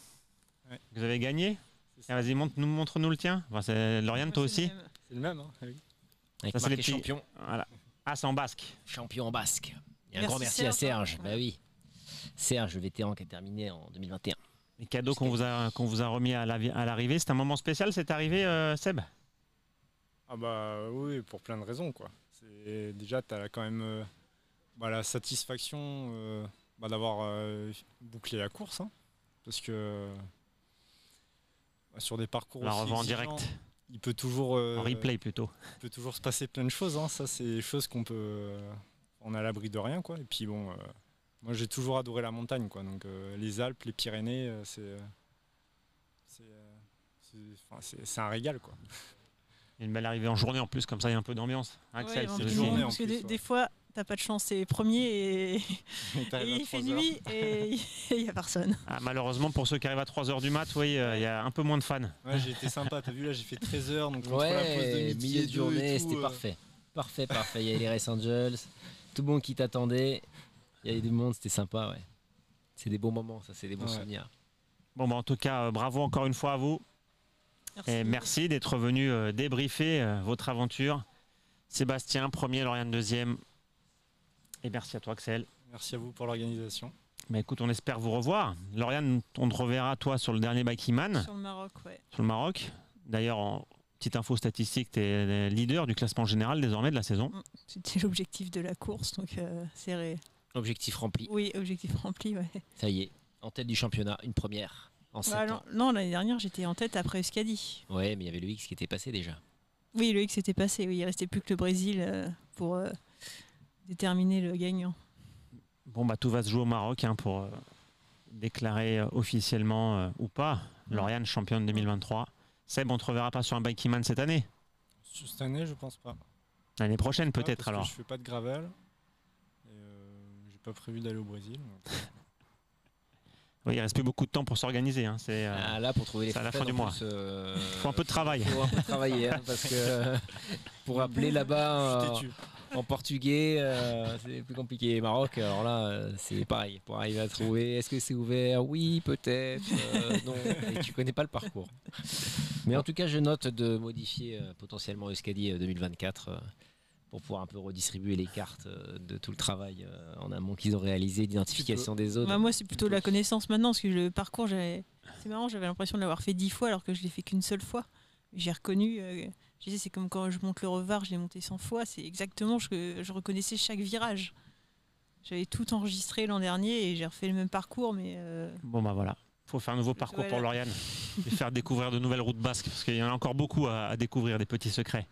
Ouais. Vous avez gagné. Vas-y, montre-nous le tien. C'est Lauriane, toi aussi. C'est le même. Hein. Avec ça, c'est les champions. Voilà. C'est en basque. Champion en basque. Et un grand merci à Serge. Bah oui. Serge, le vétéran qui a terminé en 2021. Les cadeaux qu'on vous a remis à l'arrivée, c'est un moment spécial, cette arrivée, Seb? Oui, pour plein de raisons, quoi. Déjà, tu as quand même la satisfaction d'avoir bouclé la course, hein, parce que sur des parcours la revue en direct, il peut toujours en replay plutôt. Il peut toujours se passer plein de choses, hein. Ça, c'est des choses on est à l'abri de rien, quoi. Et puis bon, Moi, j'ai toujours adoré la montagne, quoi. Donc, les Alpes, les Pyrénées, c'est un régal, quoi. Une belle arrivée en journée en plus, comme ça il y a un peu d'ambiance. Axel, Ouais, c'est en aussi- journée, en parce que plus, ouais. des fois, t'as pas de chance, c'est premier et, Et t'arrives à il fait 3 heures. nuit et il n'y a personne. Ah, malheureusement, pour ceux qui arrivent à 3h du mat, oui, il y a un peu moins de fans. Ouais, j'ai été sympa. T'as vu, là, j'ai fait 13 heures. Donc, entre la pause de Ouais, midi milieu et de 2 journée, et tout, c'était parfait. Parfait. Il y avait les Race Angels, tout le monde qui t'attendait. Il y avait du monde, c'était sympa, ouais. C'est des bons moments, ça, c'est des bons Ouais. souvenirs. Bon, bah, en tout cas, bravo encore une fois à vous. Et merci d'être venu débriefer votre aventure. Sébastien, premier, Lauriane, deuxième. Et merci à toi, Axel. Merci à vous pour l'organisation. Bah, écoute, on espère vous revoir. Lauriane, on te reverra, toi, sur le dernier Bikeman, Sur le Maroc, ouais. sur le Maroc. D'ailleurs, en petite info statistique, tu es leader du classement général désormais de la saison. C'était l'objectif de la course, donc c'est Objectif rempli. oui, objectif rempli, ouais. Ça y est, en tête du championnat, une première en 7 ans. Non, l'année dernière, j'étais en tête après Euskadi. Ouais, mais il y avait le X qui était passé déjà. Oui, le X s'était passé, oui, il restait plus que le Brésil pour déterminer le gagnant. Bon, bah, tout va se jouer au Maroc hein, pour déclarer officiellement ou pas Lauriane championne 2023. Seb, on te reverra pas sur un Bikeman cette année. Cette année, je pense pas. L'année prochaine, Pas, peut-être parce que alors. Je fais pas de gravel. Et j'ai pas prévu d'aller au Brésil. Donc, Oui, il reste plus beaucoup de temps pour s'organiser. Hein. C'est, Ah, là, pour trouver les c'est à la frais, fin du en mois. plus, faut un peu de travail. Faut un peu travailler, hein, parce que pour appeler là-bas je suis têtu. en portugais, c'est plus compliqué. Maroc, alors là, c'est pareil. Pour arriver à trouver, est-ce que c'est ouvert? Oui, peut-être. Non, et tu connais pas le parcours. Mais en tout cas, je note de modifier potentiellement Euskadi 2024 pour pouvoir un peu redistribuer les cartes de tout le travail en amont qu'ils ont réalisé d'identification des zones. Bah, moi, c'est plutôt la connaissance maintenant, parce que le parcours, c'est marrant, j'avais l'impression de l'avoir fait 10 fois alors que je l'ai fait qu'une seule fois. J'ai reconnu, je disais, c'est comme quand je monte le Revard, je l'ai monté 100 fois, c'est exactement, je reconnaissais chaque virage. J'avais tout enregistré l'an dernier et j'ai refait le même parcours, mais Bon, bah voilà. Faut faire un nouveau parcours Voilà. pour Lauriane et faire découvrir de nouvelles routes basques parce qu'il y en a encore beaucoup à découvrir, des petits secrets.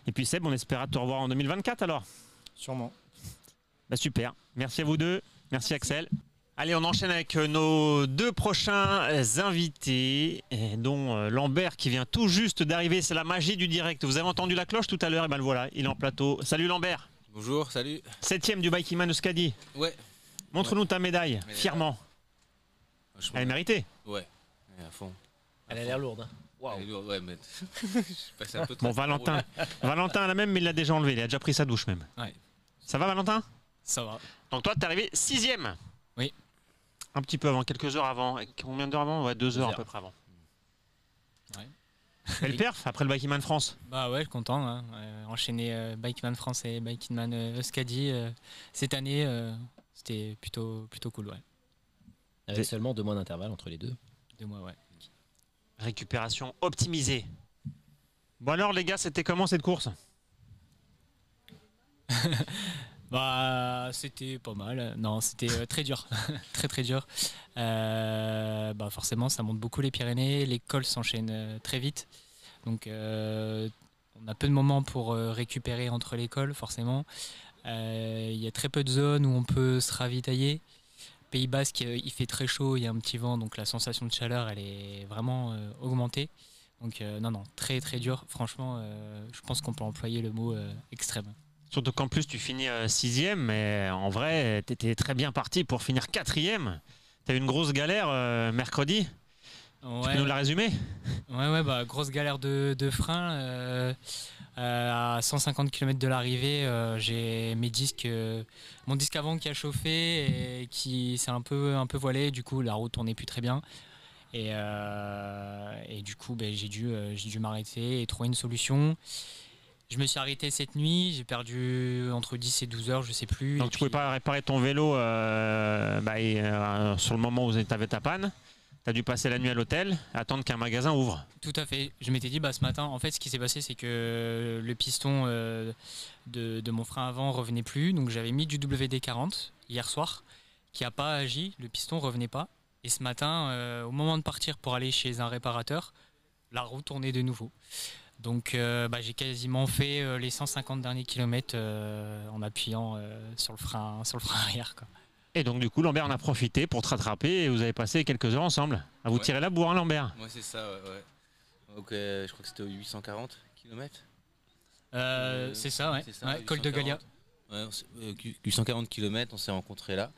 Et puis Seb, on espère te revoir en 2024 alors. Sûrement. Bah, super. Merci à vous deux. Merci Axel. Allez, on enchaîne avec nos deux prochains invités, dont Lambert qui vient tout juste d'arriver. C'est la magie du direct. Vous avez entendu la cloche tout à l'heure, et ben le voilà, il est en plateau. Salut Lambert. Bonjour, salut. 7e du Bikeman Euskadi. Ouais. Montre-nous ta médaille, Mais fièrement. Franchement, Elle est méritée. Ouais, à fond. Elle a l'air lourde. Hein. Waouh. Elle est lourde, ouais, mais je suis passé un peu trop. Bon, Valentin. Valentin a la même, mais il l'a déjà enlevé. Il a déjà pris sa douche même. Ouais. Ça va, Valentin? Ça va. Donc toi, t'es arrivé 6e. Oui. Un petit peu avant, quelques heures avant. Combien d'heures avant? Ouais, 2 heures à heures. peu près avant. Ouais. Belle perf après le Bikeman France. Bah ouais, content. Hein. Enchaîner Bikeman France et Bikeman Euskadi cette année, c'était plutôt cool, ouais. Avec seulement 2 mois d'intervalle entre les deux. 2 mois, ouais. Récupération optimisée. Bon alors les gars, c'était comment cette course? Bah c'était pas mal. Non, c'était très dur, très dur. Bah forcément, ça monte beaucoup les Pyrénées. Les cols s'enchaînent très vite, donc on a peu de moments pour récupérer entre les cols, forcément. Il y a très peu de zones où on peut se ravitailler. Pays Basque, il fait très chaud, il y a un petit vent, donc la sensation de chaleur, elle est vraiment augmentée. Donc non, très dur. Franchement, je pense qu'on peut employer le mot extrême. Surtout qu'en plus tu finis 6e, mais en vrai, t'étais très bien parti pour finir 4e. T'as eu une grosse galère mercredi. Tu peux nous la résumer? Ouais, bah, grosse galère de frein. À 150 km de l'arrivée, j'ai mon disque avant qui a chauffé et qui s'est un peu voilé. Du coup, la route tournait plus très bien. Et du coup, j'ai dû m'arrêter et trouver une solution. Je me suis arrêté cette nuit, j'ai perdu entre 10 et 12 heures, je sais plus. Donc tu pouvais pas réparer ton vélo sur le moment où tu avais ta panne. Tu as dû passer la nuit à l'hôtel, attendre qu'un magasin ouvre. Tout à fait. Je m'étais dit, ce matin, en fait, ce qui s'est passé, c'est que le piston de mon frein avant revenait plus. Donc j'avais mis du WD-40 hier soir, qui n'a pas agi, le piston revenait pas. Et ce matin, au moment de partir pour aller chez un réparateur, la roue tournait de nouveau. Donc j'ai quasiment fait les 150 derniers kilomètres en appuyant sur le frein arrière, quoi. Et donc du coup, Lambert en a profité pour te rattraper et vous avez passé quelques heures ensemble. À vous Ouais. tirer la bourre, hein, Lambert. Moi, c'est ça, ouais. Donc, je crois que c'était aux 840 km. C'est ça, ouais. C'est ça, Ouais, col de 840. Galia. Ouais, 840 km, on s'est rencontrés là.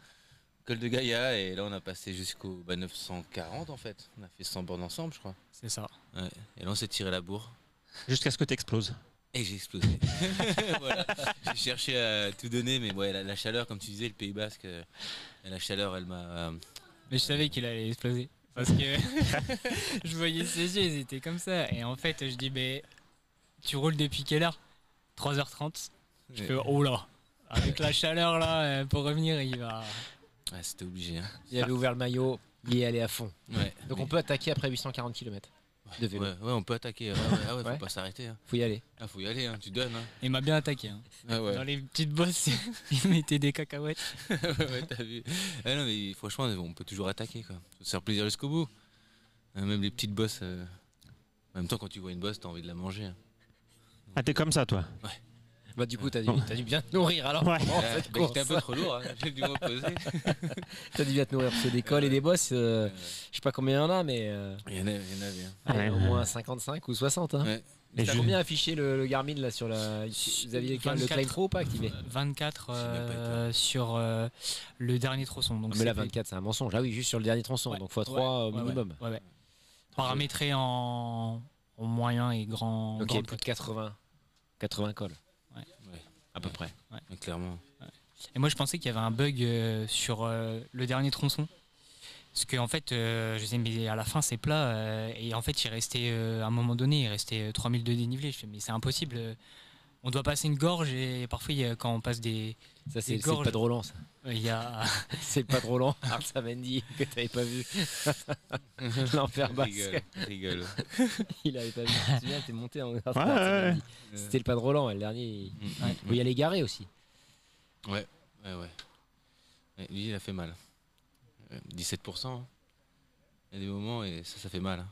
Col de Gaïa, et là on a passé jusqu'au 940 en fait. On a fait 100 bornes ensemble, je crois. C'est ça. Ouais. Et là on s'est tiré la bourre. Jusqu'à ce que tu exploses. Et j'ai explosé. Voilà. J'ai cherché à tout donner, mais ouais, la chaleur, comme tu disais, le Pays Basque, la chaleur, elle m'a. Mais je savais qu'il allait exploser. Parce que je voyais ses yeux, ils étaient comme ça. Et en fait, je dis, mais tu roules depuis quelle heure 3h30. Je fais, oh là, avec la chaleur là, pour revenir, il va. Ouais, c'était obligé. Hein. Il avait ouvert le maillot, il est allé à fond. Ouais. Donc on peut attaquer après 840 km de vélo. Ouais, on peut attaquer. Ah ouais, faut Ouais. pas s'arrêter. Hein. Faut y aller. Ah, faut y aller, hein. Tu donnes. Hein. Il m'a bien attaqué. Hein. Ah ouais. Dans les petites bosses, il mettait des cacahuètes. Ouais, t'as vu. Ah non, mais franchement, on peut toujours attaquer, quoi. Faut se faire plaisir jusqu'au bout. Même les petites bosses. En même temps, quand tu vois une bosse, t'as envie de la manger. Hein. Ah, t'es comme ça, toi. Bah du coup, t'as Bon. dû bien te nourrir alors. Ouais. pendant Ah, cette bah, j'étais un course. peu trop lourd, hein. J'ai dû me reposer. T'as dû bien te nourrir parce que des cols et des bosses, je sais pas combien il y en a, mais Il y en avait. Hein. allez, Ouais. au moins 55 ou 60. Hein. Ouais. Et T'as je- combien affiché le Garmin là sur la. Vous aviez le 24. Claim Pro ou pas activé 24 J'ai même pas sur le dernier tronçon. Donc Mais là, c'était- 24, c'est un mensonge. Ah oui, juste sur le dernier tronçon, Ouais. donc x3 au Ouais, minimum. ouais. Paramétré en moyen et grand. Ok, grande plus de cote. 80 cols. Ouais. À peu près. Ouais, clairement. Et moi, je pensais qu'il y avait un bug sur le dernier tronçon. Parce qu'en fait, je disais, mais à la fin, c'est plat. Et en fait, il restait, à un moment donné, il restait 3000 de dénivelé. Je fais, mais c'est impossible. On doit passer une gorge et parfois, quand on passe des. Ça, c'est Les le gorges. pas de Roland, ça. Il y a. C'est le pas de Roland, Arsa Mendy, que t'avais pas vu. L'enfer basque. Rigole. Il avait pas vu. Tu te souviens, t'es monté en Arsa ouais. Mendy. C'était le pas de Roland, le dernier. Il faut y aller garer aussi. Ouais. Ouais, lui, il a fait mal. 17%. Hein. Il y a des moments et ça fait mal. Hein.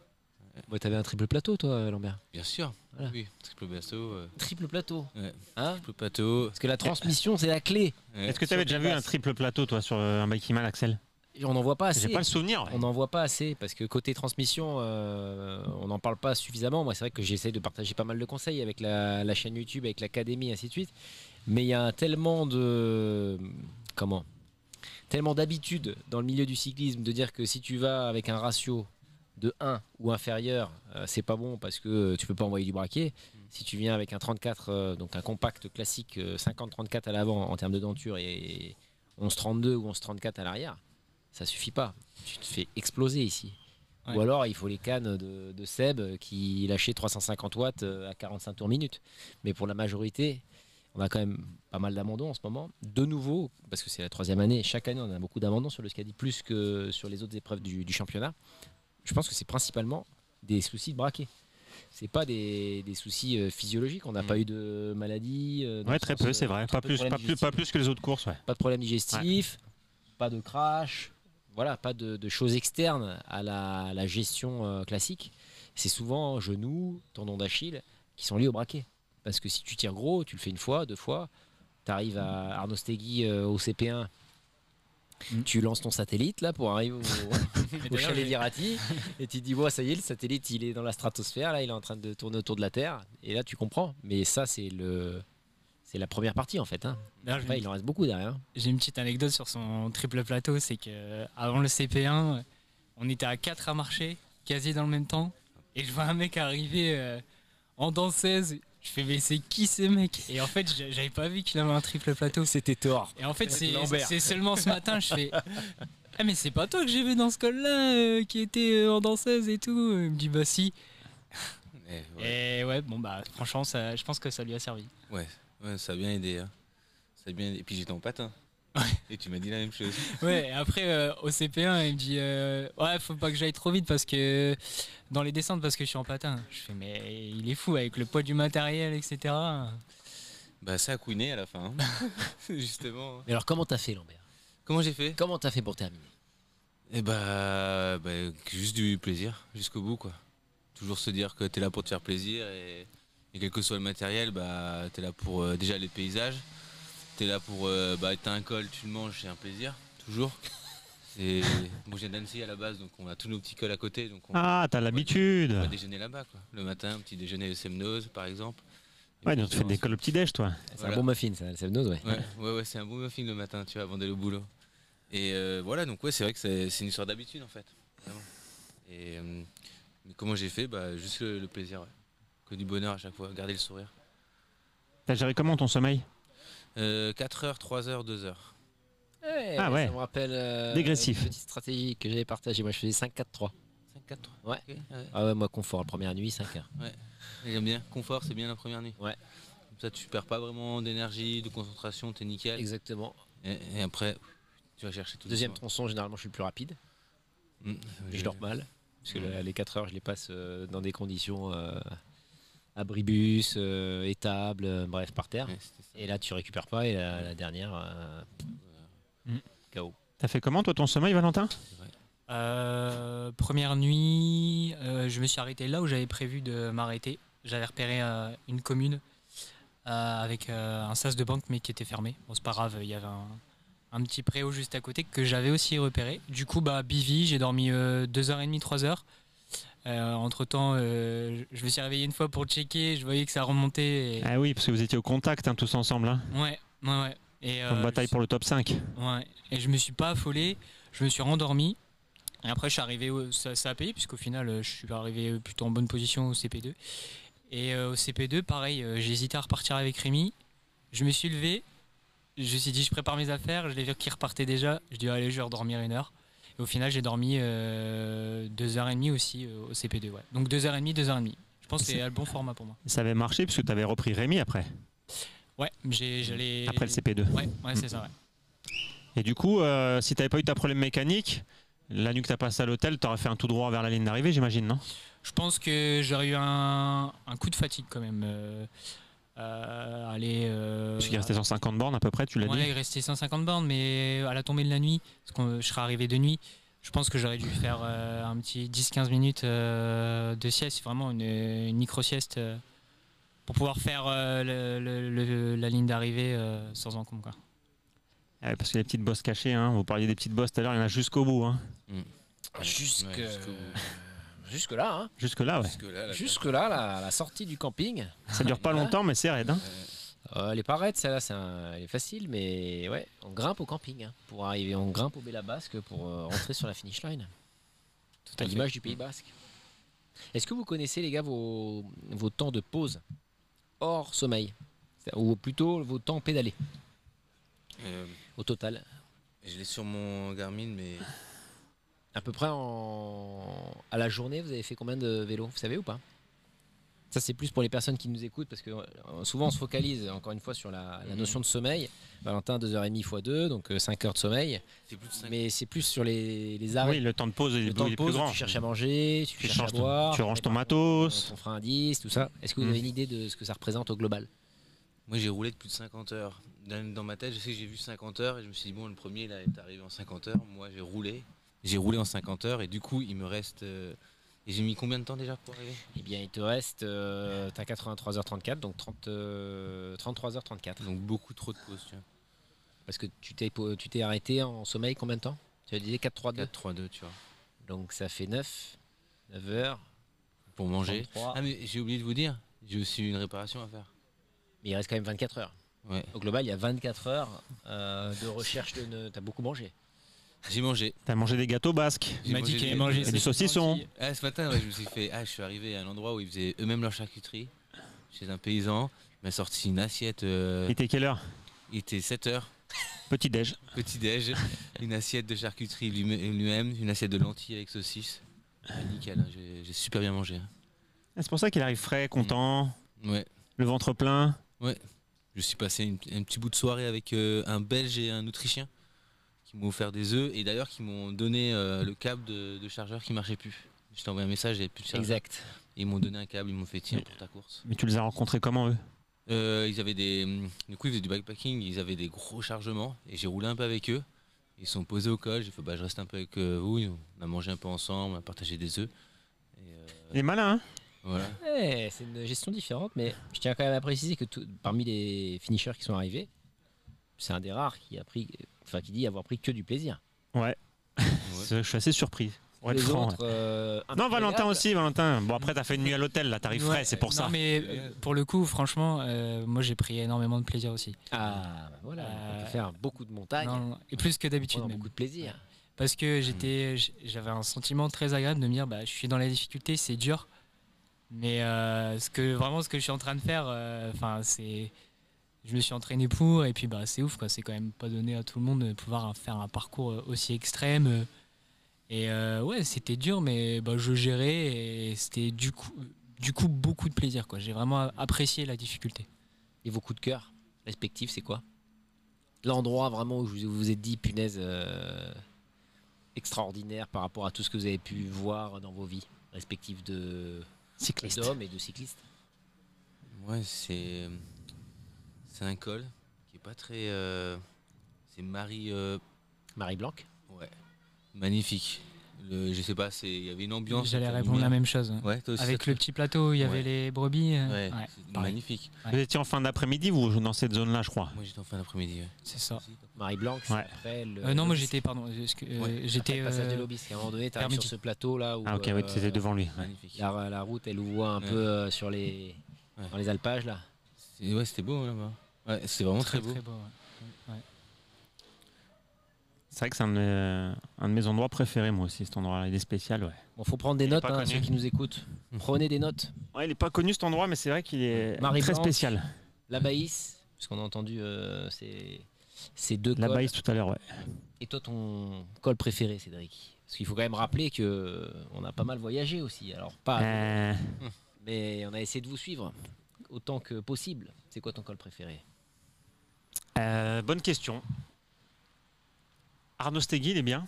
Moi, t'avais un triple plateau, toi, Lambert. Bien sûr. Voilà. Oui, triple bateau. Triple plateau. Ouais. Hein Triple plateau. Parce que la transmission, c'est la clé. Ouais. Est-ce que tu avais déjà vu un triple plateau, toi, sur un bike Iman, Axel? Et on n'en voit pas assez. J'ai pas le souvenir. Ouais. On n'en voit pas assez parce que côté transmission, on n'en parle pas suffisamment. Moi, c'est vrai que j'essaye de partager pas mal de conseils avec la chaîne YouTube, avec l'académie, et ainsi de suite. Mais il y a tellement d'habitude dans le milieu du cyclisme de dire que si tu vas avec un ratio de 1 ou inférieur, c'est pas bon parce que tu peux pas envoyer du braquet. Si tu viens avec un 34, donc un compact classique 50-34 à l'avant en termes de denture et 11-32 ou 11-34 à l'arrière, ça suffit pas. Tu te fais exploser ici. Ouais. Ou alors il faut les cannes de Seb qui lâchait 350 watts à 45 tours minute. Mais pour la majorité, on a quand même pas mal d'abandons en ce moment. De nouveau, parce que c'est la 3e année, chaque année on a beaucoup d'abandons sur le Scadi, plus que sur les autres épreuves du championnat. Je pense que c'est principalement des soucis de braquet. C'est pas des soucis physiologiques. On n'a pas eu de maladie. Ouais, très peu, c'est vrai. Pas plus que les autres courses, ouais. Pas de problème digestif, pas de crash, voilà, pas de choses externes à la gestion classique. C'est souvent genoux, tendons d'Achille qui sont liés au braquet. Parce que si tu tires gros, tu le fais une fois, 2 fois, tu arrives à Arnaud Stegui au CP1, tu lances ton satellite là pour arriver au chalet d'Irati et tu te dis, ça y est, le satellite il est dans la stratosphère, là il est en train de tourner autour de la Terre, et là tu comprends. Mais ça, c'est la première partie en fait. Hein. D'ailleurs, Après, il en reste beaucoup derrière. j'ai une petite anecdote sur son triple plateau, c'est que avant le CP1, on était à 4 à marcher, quasi dans le même temps, et je vois un mec arriver en danseuse. Je fais, mais c'est qui ce mec? Et en fait, j'avais pas vu qu'il avait un triple plateau. C'était Thor. Et en fait, Lambert. c'est seulement ce matin, je fais, ah mais c'est pas toi que j'ai vu dans ce col-là, qui était en danseuse et tout. Il me dit, bah si. Et ouais, bon bah franchement, je pense que ça lui a servi. Ouais, ça a bien aidé. Hein. Ça a bien aidé. Et puis j'étais en patin. Et tu m'as dit la même chose. Ouais, et après au CP1, il me dit ouais, faut pas que j'aille trop vite parce que dans les descentes parce que je suis en patin. Je fais, mais il est fou avec le poids du matériel, etc. Bah ça a couiné à la fin. Hein. Justement. Mais alors, comment t'as fait, Lambert? Comment j'ai fait? Comment t'as fait pour terminer? Eh bah, juste du plaisir jusqu'au bout, quoi. Toujours se dire que t'es là pour te faire plaisir et quel que soit le matériel, bah t'es là pour déjà les paysages. T'es là pour t'as un col, tu le manges, c'est un plaisir. toujours. Et bon, j'ai d'Annecy à la base, donc on a tous nos petits cols à côté. Donc Ah, t'as l'habitude. on va déjeuner là-bas, quoi. Le matin, un petit déjeuner au Semnose, par exemple. Et Ouais, puis donc tu fais des cols au petit-déj, toi. C'est Voilà. un bon muffin, ça, le Sevenoz, ouais. Ouais, c'est un bon muffin le matin, tu vois, avant d'aller au boulot. Et voilà, donc ouais, c'est vrai que c'est une histoire d'habitude, en fait. Vraiment. Et mais comment j'ai fait? Bah, juste le plaisir, ouais. Que du bonheur à chaque fois, garder le sourire. T'as géré comment ton sommeil? 4 heures, 3 heures, 2 heures. Ah ouais. Ça me rappelle Dégressif. une petite stratégie que j'avais partagée. Moi, je faisais 5-4-3. 5, 4, 3. Ouais. Ok, ouais. Ah ouais, moi, confort, la première nuit, 5 heures. J'aime bien. Confort, c'est bien la première nuit. Ouais. Comme ça, tu perds pas vraiment d'énergie, de concentration, t'es nickel. Exactement. Et après, tu vas chercher tout Deuxième doucement. tronçon, généralement, je suis le plus rapide. Et je dors mal. Parce que les 4 heures, je les passe dans des conditions abribus, étables, bref, par terre. Ouais, c'était ça. Et là, tu récupères pas. Et la dernière, KO. T'as fait comment, toi, ton sommeil, Valentin? Première nuit, je me suis arrêté là où j'avais prévu de m'arrêter. J'avais repéré une commune avec un sas de banque mais qui était fermé. Bon, c'est pas grave, il y avait un petit préau juste à côté que j'avais aussi repéré. Du coup, Bivi, j'ai dormi 2h30, 3h. Entre temps, je me suis réveillé une fois pour checker, je voyais que ça remontait. Et... Ah oui, parce que vous étiez au contact, hein, tous ensemble. Hein. Ouais. Et, Une bataille pour le top 5. Ouais. Et je me suis pas affolé, je me suis rendormi. Et après, je suis arrivé, ça a payé, puisqu'au final, je suis arrivé plutôt en bonne position au CP2. Et au CP2, pareil, j'ai hésité à repartir avec Rémi. Je me suis levé, je me suis dit, je prépare mes affaires, je l'ai vu qu'il repartait déjà. Je dis, allez, je vais redormir 1 heure. Et au final, j'ai dormi 2h30 aussi au CP2. Ouais. Donc 2h30, 2h30. Je pense que c'est le bon format pour moi. Ça avait marché, puisque t'avais repris Rémi après. Ouais, j'allais. Après le CP2. Ouais, c'est ça, ouais. Et du coup, si t'avais pas eu ta problème mécanique, la nuit que t'as passé à l'hôtel, t'aurais fait un tout droit vers la ligne d'arrivée, j'imagine, non? Je pense que j'aurais eu un coup de fatigue quand même. Parce qu'il restait 150 bornes à peu près, tu l'as Ouais, dit. il restait 150 bornes, mais à la tombée de la nuit, parce que je serais arrivé de nuit, je pense que j'aurais dû faire un petit 10-15 minutes de sieste, vraiment une micro-sieste, pour pouvoir faire la ligne d'arrivée sans encombre, quoi. Ouais, parce que les petites bosses cachées, hein, vous parliez des petites bosses tout à l'heure, il y en a jusqu'au bout. Hein. Jusque Ouais, là, hein. Jusque là, ouais. Jusque là, la sortie du camping. Ça dure pas longtemps, mais c'est raide. Hein. Elle est pas raide, celle-là, elle est facile, mais ouais, on grimpe au camping hein, pour arriver, on grimpe au Bella Basque pour rentrer sur la finish line. À l'image du Pays Basque. Est-ce que vous connaissez, les gars, vos temps de pause hors sommeil, ou plutôt vos temps pédalés au total? Je l'ai sur mon Garmin, mais À peu près à la journée, vous avez fait combien de vélos? Vous savez ou pas? Ça, c'est plus pour les personnes qui nous écoutent, parce que souvent on se focalise encore une fois sur la notion de sommeil. Valentin, 2h30 x 2, donc 5 heures de sommeil. c'est plus de 5. Mais c'est plus sur les arrêts. Oui, le temps de pause est Le temps de plus pause, grand. tu cherches à manger, tu cherches à changes boire. tu ranges ton prépares matos. ton frein à 10, tout ça. Est-ce que vous avez une idée de ce que ça représente au global? Moi, j'ai roulé de plus de 50 heures. Dans ma tête, je sais que j'ai vu 50 heures et je me suis dit, bon, le premier, il est arrivé en 50 heures. Moi, j'ai roulé. J'ai roulé en 50 heures et du coup, il me reste. Et j'ai mis combien de temps déjà pour arriver? Eh bien, il te reste, t'as 83h34, donc 33h34. Donc, beaucoup trop de pauses, tu vois. Parce que tu t'es arrêté en sommeil combien de temps? Tu as dit 4-3-2. 4-3-2, tu vois. Donc ça fait 9 heures. Pour manger. 33. Ah, mais j'ai oublié de vous dire, j'ai aussi une réparation à faire. Mais il reste quand même 24 heures. Ouais. Au global, il y a 24 heures de recherche de. T'as beaucoup mangé. J'ai mangé. T'as mangé des gâteaux basques. Il m'a dit qu'il avait des- mangé et ses du saucisson. aussi. Ah, ce matin, ouais, je me suis fait. Ah, je suis arrivé à un endroit où ils faisaient eux-mêmes leur charcuterie. Chez un paysan. Il m'a sorti une assiette. Il était quelle heure? Il était 7 heures. Petit déj. Petit-déj. Une assiette de charcuterie lui-même. Une assiette de lentilles avec saucisse. Ah, nickel, hein, j'ai super bien mangé. hein. C'est pour ça qu'il arrive frais, content, Ouais. le ventre plein. Je suis passé un petit bout de soirée avec un Belge et un Autrichien qui m'ont offert des œufs et d'ailleurs qui m'ont donné le câble de chargeur qui marchait plus. Je t'ai envoyé un message, j'avais plus de chargeur. Exact. Et ils m'ont donné un câble, ils m'ont fait tiens pour ta course. Mais tu les as rencontrés comment, eux? Ils avaient du coup ils faisaient du bikepacking, ils avaient des gros chargements et j'ai roulé un peu avec eux. Ils sont posés au col, j'ai fait je reste un peu avec vous, on a mangé un peu ensemble, on a partagé des œufs. Et, Il est malin, hein? voilà. Ouais, c'est une gestion différente, mais je tiens quand même à préciser que parmi les finishers qui sont arrivés, c'est un des rares qui a pris Enfin, qui dit avoir pris que du plaisir. Ouais. Je suis assez surpris. Pour être Les franc, autres, non, Valentin imprénables. aussi, Valentin. Bon, après, t'as fait une nuit à l'hôtel, là, t'arrives frais, c'est pour non, ça. mais pour le coup, franchement, moi j'ai pris énormément de plaisir aussi. Ah, bah voilà, on peut faire beaucoup de montagnes. Non, et plus que d'habitude Prendre même. beaucoup de plaisir. Parce que j'avais un sentiment très agréable de me dire, je suis dans la difficulté, c'est dur. Mais ce que je suis en train de faire, je me suis entraîné pour, et puis c'est ouf, quoi. C'est quand même pas donné à tout le monde de pouvoir faire un parcours aussi extrême. Et ouais, c'était dur, mais je gérais, et c'était du coup beaucoup de plaisir, quoi. J'ai vraiment apprécié la difficulté. Et vos coups de cœur respectifs, c'est quoi? L'endroit vraiment où vous vous êtes dit, punaise, extraordinaire par rapport à tout ce que vous avez pu voir dans vos vies respectives d'hommes et de cyclistes. Ouais, c'est un col qui est pas très. C'est Marie. Marie Blanc. Ouais. Magnifique. Je sais pas, il y avait une ambiance. J'allais répondre la même chose. Ouais, toi aussi, avec le petit plateau, il y avait les brebis. Ouais, c'est pareil. magnifique. Vous étiez en fin d'après-midi, vous, dans cette zone-là, je crois. Moi j'étais en fin d'après-midi. Ouais. C'est ça. Marie Blanc, c'est Ouais. après le. Non, moi l'Obisque. j'étais, pardon, j'étais. Après le passage de l'Obisque. À un moment donné, tu arrives sur ce plateau là où. Ah, ok, oui, c'était devant lui. Magnifique. La route, elle ouvre un peu sur les. Ouais. Dans les alpages là. Ouais, c'était beau là-bas. Ouais, c'était vraiment très beau. Très beau, ouais. C'est vrai que c'est un de mes endroits préférés, moi aussi, cet endroit-là. Il est spécial, ouais. Bon, faut prendre des Il est notes, pas hein, connu. ceux qui nous écoutent. Prenez des notes. Ouais, il est pas connu cet endroit, mais c'est vrai qu'il est Marie très Blanc. spécial. La Baïs, parce qu'on a entendu ces deux La cols. Baïse tout à l'heure, ouais. Et toi, ton col préféré, Cédric? Parce qu'il faut quand même rappeler que on a pas mal voyagé aussi. Alors pas, mais on a essayé de vous suivre autant que possible. C'est quoi ton col préféré? Bonne question. Arnaud Stegui, il est bien,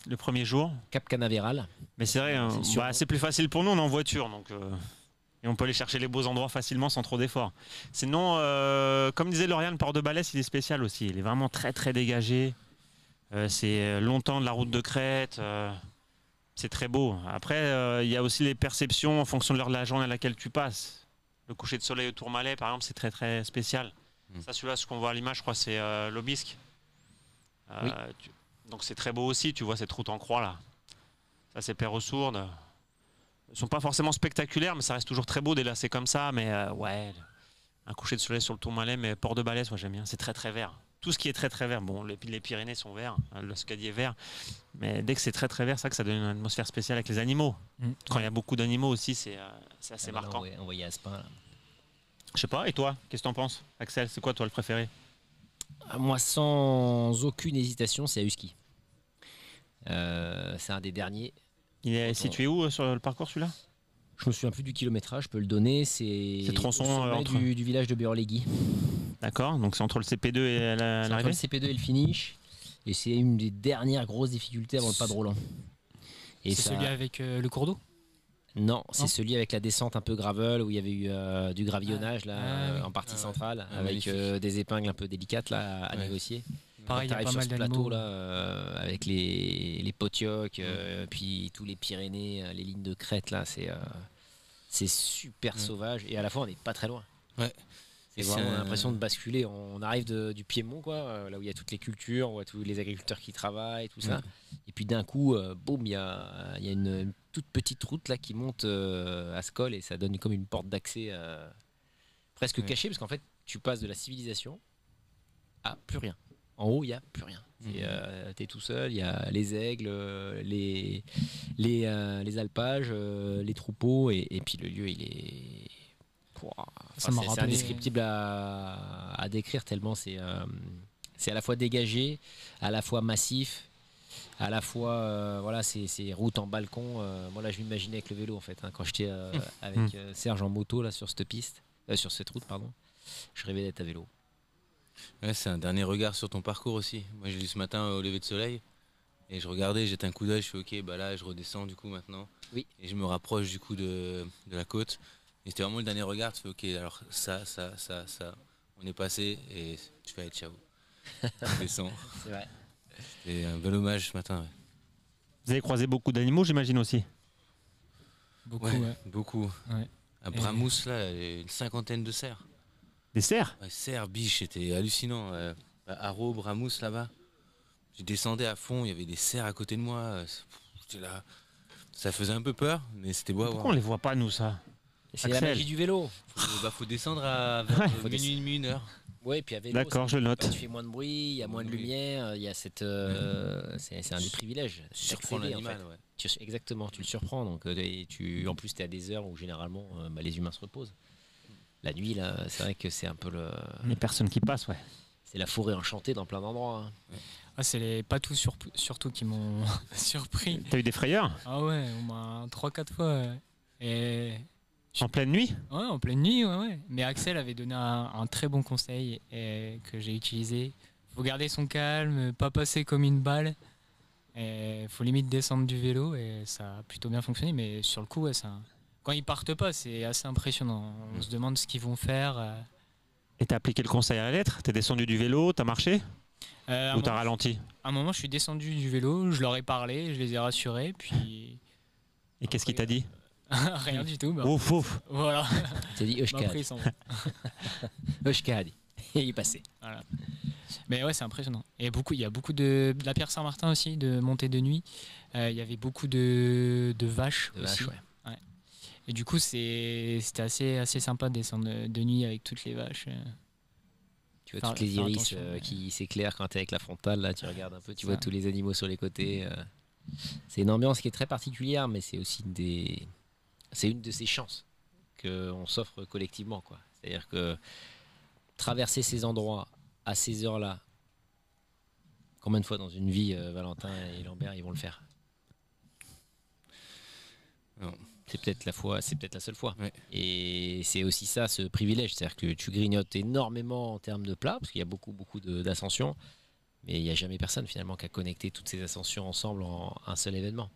le premier jour. Cap Canaveral. Mais c'est vrai, C'est sûr. c'est plus facile pour nous, on est en voiture. Donc, et on peut aller chercher les beaux endroits facilement sans trop d'efforts. Sinon, comme disait Lauriane, Port de Balès, il est spécial aussi. Il est vraiment très très dégagé. C'est longtemps de la route de crête. C'est très beau. Après, il y a aussi les perceptions en fonction de l'heure de la journée à laquelle tu passes. Le coucher de soleil au Tourmalet, par exemple, c'est très très spécial. Ça, celui-là, ce qu'on voit à l'image, je crois, c'est l'Obisque. Oui. Donc c'est très beau aussi, tu vois cette route en croix là. Ça c'est Perros-Sourdes. Ils sont pas forcément spectaculaires, mais ça reste toujours très beau dès là, c'est comme ça. Mais ouais, un coucher de soleil sur le Tourmalet, mais Port de Balès, moi j'aime bien. C'est très très vert. Tout ce qui est très très vert. Bon, les Pyrénées sont verts, le Scadier est vert, mais dès que c'est très très vert, c'est ça que ça donne une atmosphère spéciale avec les animaux. Quand il y a beaucoup d'animaux aussi, c'est assez marquant. On voyait Aspin là. Je sais pas. Et toi, qu'est-ce que t'en penses, Axel? C'est quoi toi le préféré? Moi, sans aucune hésitation, c'est à Husky. C'est un des derniers. Il est situé où sur le parcours celui-là? Je me souviens plus du kilométrage, je peux le donner. C'est tronçon, au sommet entre- du village de Béorlegui. D'accord, donc c'est entre le CP2 et C'est entre l'arrivée. le CP2 et le finish. Et c'est une des dernières grosses difficultés avant le pas de Roland. Et C'est ça- celui avec le cours d'eau. Non, c'est Non. celui avec la descente un peu gravel où il y avait eu du gravillonnage là, oui. en partie Ah ouais. centrale, Ah, avec magnifique. des épingles un peu délicates là, à Ouais. négocier. Pareil, il y a T'arrives pas sur mal ce plateau d'animaux. là, avec les potiocs, puis tous les Pyrénées, les lignes de crête là, c'est super sauvage et à la fois on n'est pas très loin. Ouais. C'est Et vraiment c'est un- l'impression de basculer. On arrive du Piémont, quoi, là où il y a toutes les cultures, on voit tous les agriculteurs qui travaillent, tout ça. Et puis d'un coup, boum, il y a une toute petite route là qui monte à ce col et ça donne comme une porte d'accès presque Ouais. cachée parce qu'en fait, tu passes de la civilisation à plus rien. En haut, il n'y a plus rien. T'es tout seul, il y a les aigles, les alpages, les troupeaux et puis le lieu, il est. Pouah, Ça m'a c'est rappelé- indescriptible à décrire tellement c'est à la fois dégagé, à la fois massif, à la fois voilà c'est route en balcon. Moi là je m'imaginais avec le vélo en fait hein, quand j'étais avec Serge en moto là sur cette piste, sur cette route pardon. Je rêvais d'être à vélo. Ouais, c'est un dernier regard sur ton parcours aussi. Moi, j'ai lu ce matin au lever de soleil et je regardais, j'étais un coup d'œil, je fais ok, bah là, je redescends du coup maintenant. Oui. Et je me rapproche du coup de la côte. Et c'était vraiment le dernier regard. Tu fais ok, alors ça, on est passé et tu fais allez, ciao. On descend. C'est vrai. Et un bel hommage ce matin. Ouais. Vous avez croisé beaucoup d'animaux, j'imagine aussi. Beaucoup, Ouais, ouais. beaucoup. Ouais. À Bramous, là, il y a une cinquantaine de cerfs. Des cerfs? Ouais, cerfs, biches, c'était hallucinant. Haro, Bramous là-bas. Je descendais à fond, il y avait des cerfs à côté de moi. J'étais là. Ça faisait un peu peur, mais c'était beau à Pourquoi on voir. les voit pas, nous, ça? C'est la Axel. magie du vélo. Faut descendre à Ouais. minuit, 1 heure. Oui, puis à vélo, D'accord, je le note. tu fais moins de bruit, il y a moins de Oui. lumière, il y a cette. C'est un des privilèges. Tu surprends d'accéder, en l'animal, fait. ouais. Exactement, tu le surprends. Donc, en plus, tu es à des heures où généralement les humains se reposent. La nuit, là, c'est vrai que c'est un peu le. Les personnes qui passent, ouais. C'est la forêt enchantée dans plein d'endroits. Hein. Ah, c'est les patous surtout qui m'ont surpris. T'as eu des frayeurs? Ah ouais, au moins 3-4 fois. Ouais. Et En pleine nuit? ouais, en pleine nuit, ouais. Mais Axel avait donné un très bon conseil et que j'ai utilisé. Faut garder son calme, pas passer comme une balle. Il faut limite descendre du vélo et ça a plutôt bien fonctionné. Mais sur le coup, ouais, quand ils partent pas, c'est assez impressionnant. On se demande ce qu'ils vont faire. Et t'as appliqué le conseil à la lettre? T'es descendu du vélo, t'as marché? Ou t'as ralenti? À un moment, je suis descendu du vélo, je leur ai parlé, je les ai rassurés, puis Et qu'est-ce qu'il t'a dit? rien du tout. Bah, Ouf, ouf. voilà. Tu dit Bah, après, Euskad. ils s'en vont. Euskad. Et il est passé. Voilà. Mais ouais, c'est impressionnant. Et il y a beaucoup de la Pierre Saint-Martin aussi, de montée de nuit. Il y avait beaucoup de vaches De aussi. vache, ouais. Et du coup, c'était assez sympa de descendre de nuit avec toutes les vaches. Tu vois Faire- toutes les faire iris attention, ouais. qui s'éclairent quand tu es avec la frontale. Là, tu regardes un peu, tu C'est vois ça. tous les animaux sur les côtés. C'est une ambiance qui est très particulière, mais c'est aussi c'est une de ces chances qu'on s'offre collectivement, quoi. C'est-à-dire que traverser ces endroits à ces heures-là, combien de fois dans une vie, Valentin et Lambert, ils vont le faire? Non. C'est peut-être la seule fois. Ouais. Et c'est aussi ça, ce privilège. C'est-à-dire que tu grignotes énormément en termes de plats, parce qu'il y a beaucoup d'ascensions, mais il n'y a jamais personne finalement qui a connecté toutes ces ascensions ensemble en un seul événement.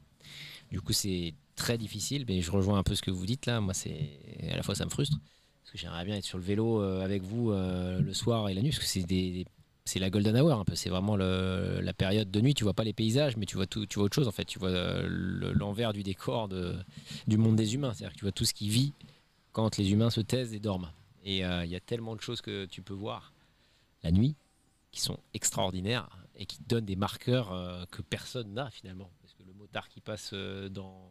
Du coup, c'est très difficile, mais je rejoins un peu ce que vous dites là. Moi, à la fois, ça me frustre, parce que j'aimerais bien être sur le vélo avec vous le soir et la nuit, parce que c'est la golden hour un peu. C'est vraiment la période de nuit. Tu vois pas les paysages, mais tu vois autre chose en fait. Tu vois l'envers du décor du monde des humains. C'est-à-dire que tu vois tout ce qui vit quand les humains se taisent et dorment. Et il y a tellement de choses que tu peux voir la nuit qui sont extraordinaires et qui te donnent des marqueurs que personne n'a finalement. Parce que le motard qui passe dans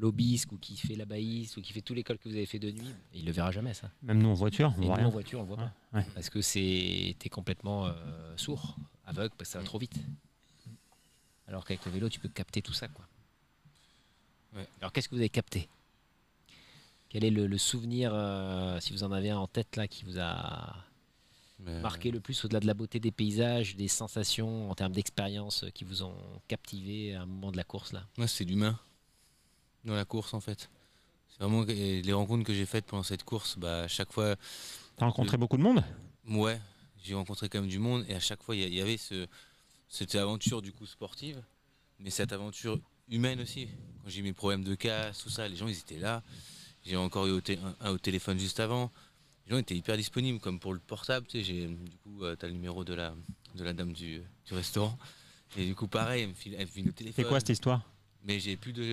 l'Aubisque ou qui fait la Baïse ou qui fait tous les cols que vous avez fait de nuit, il le verra jamais ça. Même nous en voiture, on Et voit nous, rien. en voiture, on le voit pas. Ouais. Parce que t'es complètement sourd, aveugle, parce que ça va trop vite. Alors qu'avec le vélo, tu peux capter tout ça, quoi. Ouais. Alors qu'est-ce que vous avez capté? Quel est le souvenir, si vous en avez un en tête là, qui vous a Mais, marqué le plus au-delà de la beauté des paysages, des sensations en termes d'expérience qui vous ont captivé à un moment de la course là? moi, c'est l'humain dans la course en fait. C'est vraiment les rencontres que j'ai faites pendant cette course. Bah, à chaque fois, T'as rencontré beaucoup de monde? ouais, j'ai rencontré quand même du monde et à chaque fois, il y avait cette aventure du coup sportive, mais cette aventure humaine aussi. Quand j'ai eu mes problèmes de casse, tout ça, les gens ils étaient là. J'ai encore eu un au téléphone juste avant. Les gens étaient hyper disponibles, comme pour le portable. Tu sais, du coup, t'as le numéro de la dame du restaurant. Et du coup, pareil, elle me file le téléphone. C'est quoi cette histoire? Mais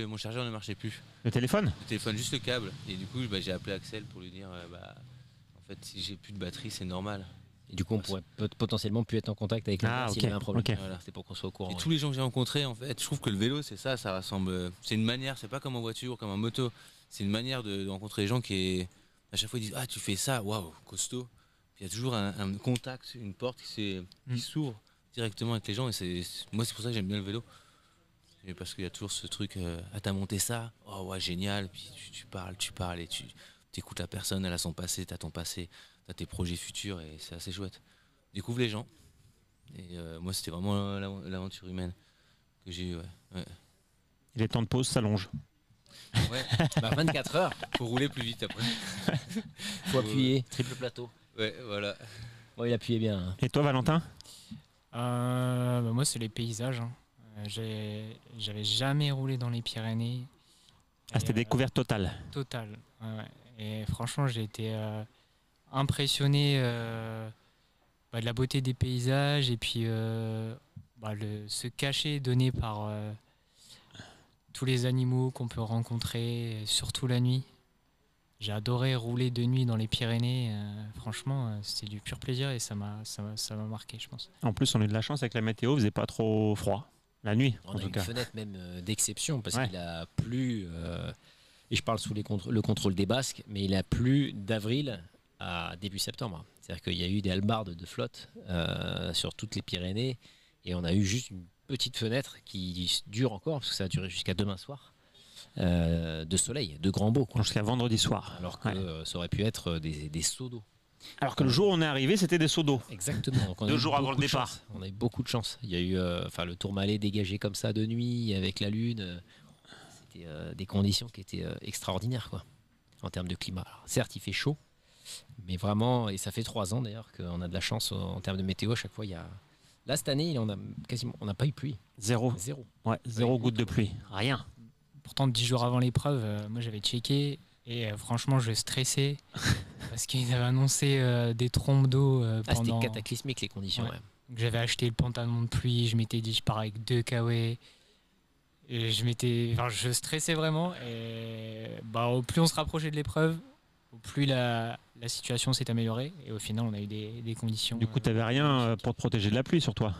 mon chargeur ne marchait plus. Le téléphone? Le téléphone, juste le câble. Et du coup, j'ai appelé Axel pour lui dire, en fait, si j'ai plus de batterie, c'est normal. Et du coup, on pourrait potentiellement plus être en contact avec la s'il y ok, avait un problème. ok. Voilà, c'est pour qu'on soit au courant. Et ouais. tous les gens que j'ai rencontrés, en fait, je trouve que le vélo, c'est ça rassemble. C'est une manière, c'est pas comme en voiture, comme en moto. C'est une manière de rencontrer les gens qui est. À chaque fois, ils disent, ah, tu fais ça, waouh, costaud. Puis il y a toujours un contact, une porte qui s'ouvre directement avec les gens. Et moi, c'est pour ça que j'aime bien le vélo. Et parce qu'il y a toujours ce truc, ah, t'as monté ça, oh ouais, génial. Puis tu parles et tu écoutes la personne, elle a son passé, t'as ton passé, t'as tes projets futurs et c'est assez chouette. Découvre les gens. Et moi, c'était vraiment l'aventure humaine que j'ai eue, ouais. Et les temps de pause s'allongent. Ouais, Bah, 24 heures, faut rouler plus vite après. faut appuyer, triple plateau. Ouais, voilà. Bon, il appuyait bien. Hein. Et toi, Valentin? Bah, moi, c'est les paysages. Hein. J'avais jamais roulé dans les Pyrénées. Ah, c'était Et, découverte totale. Totale. Ouais. Et franchement, j'ai été impressionné de la beauté des paysages et puis ce cachet donné par tous les animaux qu'on peut rencontrer, surtout la nuit. J'ai adoré rouler de nuit dans les Pyrénées. Franchement, c'était du pur plaisir et ça m'a marqué, je pense. En plus, on a eu de la chance avec la météo, il faisait pas trop froid. La nuit, On en a tout une cas. fenêtre même d'exception parce Ouais. qu'il a plu, et je parle sous le contrôle des Basques, mais il a plu d'avril à début septembre. C'est-à-dire qu'il y a eu des hallebardes de flotte sur toutes les Pyrénées et on a eu juste une petite fenêtre qui dure encore, parce que ça a duré jusqu'à demain soir, de soleil, de grand beau, quoi. Jusqu'à vendredi soir. Alors que Ouais. ça aurait pu être des seaux d'eau. Alors que le jour où on est arrivé, c'était des seaux d'eau. Exactement. Donc on a 2 eu jours avant beaucoup le de départ. chance. On a eu beaucoup de chance. Il y a eu le Tourmalet dégagé comme ça de nuit avec la lune. C'était des conditions qui étaient extraordinaires, quoi, en termes de climat. Alors, certes, il fait chaud, mais vraiment, et ça fait 3 ans d'ailleurs qu'on a de la chance en termes de météo. À chaque fois, il y a. Là, cette année, on n'a pas eu pluie. Zéro. Zéro. Ouais, 0 goutte de pluie. Rien. Pourtant, 10 jours avant l'épreuve, moi j'avais checké et franchement, je stressais parce qu'ils avaient annoncé des trombes d'eau Ah, c'était pendant. cataclysmique les conditions. Ouais. Ouais. Donc, j'avais acheté le pantalon de pluie, je m'étais dit je pars avec 2 kW. Et je stressais vraiment. Et au plus on se rapprochait de l'épreuve, au plus la situation s'est améliorée. Et au final, on a eu des conditions. Du coup, tu n'avais rien pour te protéger de la pluie sur toi,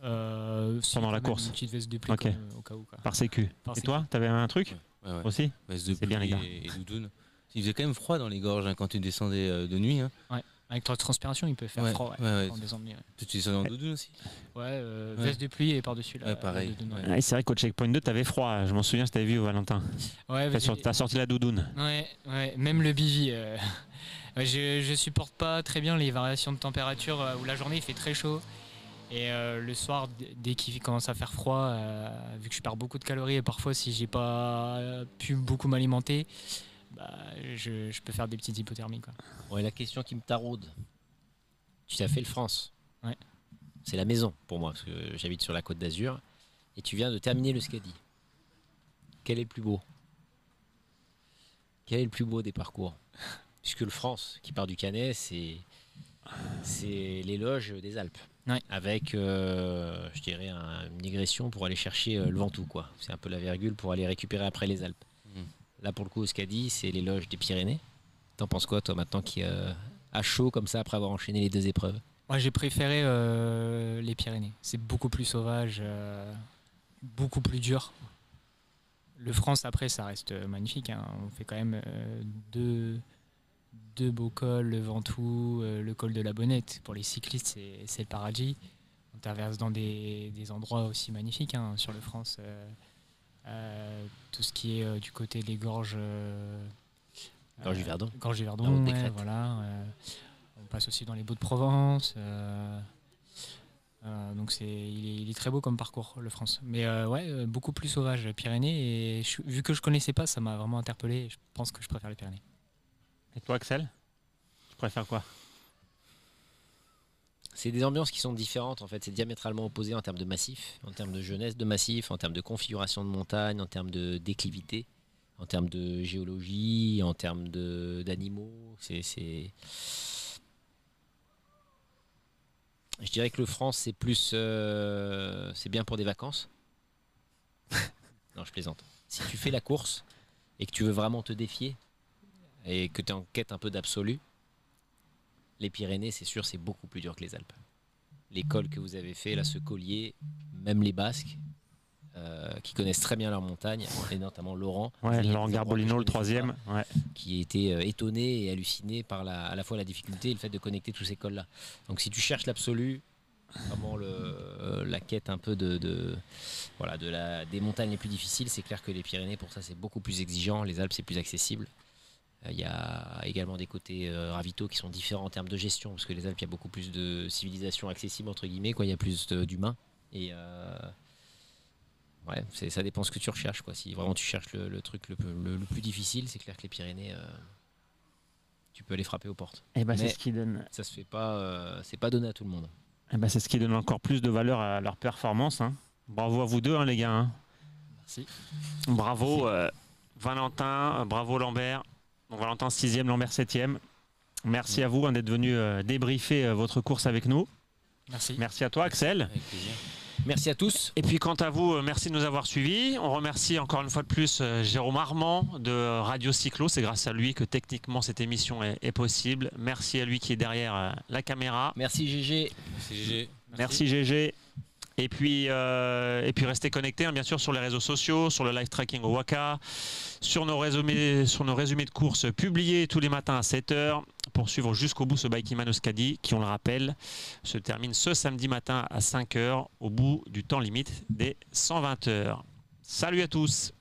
Si, pendant quand la même, course. Une petite veste de pluie Ok. au cas où. Quoi. par sécu. Par Et sécu. toi, tu avais un truc Ouais, ouais. aussi? Veste de C'est bien, les pluie gars. et doudoune. Il faisait quand même froid dans les gorges quand tu descendais de nuit. Hein. Avec la transpiration, il peut faire Ouais, froid. ouais. En descendant, ouais. Tu descendais en doudoune aussi? Ouais, veste de pluie et par-dessus la. Ouais, pareil. la doudoune, ouais. Ouais, c'est vrai qu'au checkpoint 2, tu avais froid. Je m'en souviens, je t'avais vu, Valentin. Ouais, T'as sorti la doudoune. ouais, même le bivy. Ouais, je supporte pas très bien les variations de température où la journée il fait très chaud et le soir dès qu'il commence à faire froid, vu que je perds beaucoup de calories et parfois si j'ai pas pu beaucoup m'alimenter, je peux faire des petites hypothermies, quoi. Ouais, la question qui me taraude. Tu as fait le France. Ouais. C'est la maison pour moi, parce que j'habite sur la Côte d'Azur. Et tu viens de terminer le Scadi. Quel est le plus beau? Quel est le plus beau des parcours? Puisque le France, qui part du Canet, c'est l'éloge des Alpes. Ouais. Avec, je dirais, une digression pour aller chercher le Ventoux, quoi. C'est un peu la virgule pour aller récupérer après les Alpes. Là, pour le coup, au Scadi, c'est l'éloge des Pyrénées. T'en penses quoi, toi, maintenant qui à chaud comme ça, après avoir enchaîné les 2 épreuves? Moi j'ai préféré les Pyrénées. C'est beaucoup plus sauvage, beaucoup plus dur. Le France après ça reste magnifique, hein. On fait quand même deux beaux cols, le Ventoux, le col de la Bonnette. Pour les cyclistes c'est le paradis. On traverse dans des endroits aussi magnifiques, hein, sur le France. Tout ce qui est du côté des gorges. Gorge du Verdon. Gorge du Verdon, La Haute des ouais, Crêtes. voilà. On passe aussi dans les Baux-de-Provence. Donc il est très beau comme parcours, le France. Mais beaucoup plus sauvage, Pyrénées. Et vu que je connaissais pas, ça m'a vraiment interpellé. Je pense que je préfère les Pyrénées. Et toi, Axel? Tu préfères quoi? C'est des ambiances qui sont différentes, en fait. C'est diamétralement opposé en termes de massif, en termes de jeunesse de massif, en termes de configuration de montagne, en termes de déclivité, en termes de géologie, en termes d'animaux. Je dirais que le France, c'est plus. C'est bien pour des vacances. Non, je plaisante. Si tu fais la course et que tu veux vraiment te défier et que tu es en quête un peu d'absolu, les Pyrénées, c'est sûr, c'est beaucoup plus dur que les Alpes. Les cols que vous avez fait, là, ce collier, même les Basques, qui connaissent très bien leur montagne, et notamment Laurent. Ouais, Il y a Laurent des endroits que Garbolino, je le connaissais 3e. Ouais. qui était étonné et halluciné par à la fois la difficulté et le fait de connecter tous ces cols-là. Donc si tu cherches l'absolu, vraiment la quête un peu des montagnes les plus difficiles, c'est clair que les Pyrénées, pour ça, c'est beaucoup plus exigeant. Les Alpes, c'est plus accessible. Il y a également des côtés ravitaux qui sont différents en termes de gestion, parce que les Alpes, il y a beaucoup plus de civilisation accessible, entre guillemets, quoi. Il y a plus d'humains. Et ça dépend ce que tu recherches, quoi. Si vraiment tu cherches le truc le plus difficile, c'est clair que les Pyrénées, tu peux aller frapper aux portes. Et ben, c'est Mais ce qui donne. ça se fait pas, c'est pas donné à tout le monde. Eh ben, c'est ce qui donne encore plus de valeur à leur performance, hein. Bravo à vous deux, hein, les gars, hein. Merci. Bravo Valentin, bravo Lambert. Donc, Valentin 6e, Lambert 7e. Merci à vous, hein, d'être venu débriefer votre course avec nous. Merci. Merci à toi, Axel. Avec plaisir. Merci à tous. Et puis quant à vous, merci de nous avoir suivis. On remercie encore une fois de plus Jérôme Armand de Radio Cyclo. C'est grâce à lui que techniquement cette émission est possible. Merci à lui qui est derrière la caméra. Merci GG. Merci GG. Merci GG. Et puis restez connectés, hein, bien sûr, sur les réseaux sociaux, sur le live tracking au Waka, sur nos résumés de courses publiés tous les matins à 7 h pour suivre jusqu'au bout ce Bikeman Euskadi qui, on le rappelle, se termine ce samedi matin à 5 h au bout du temps limite des 120 heures. Salut à tous!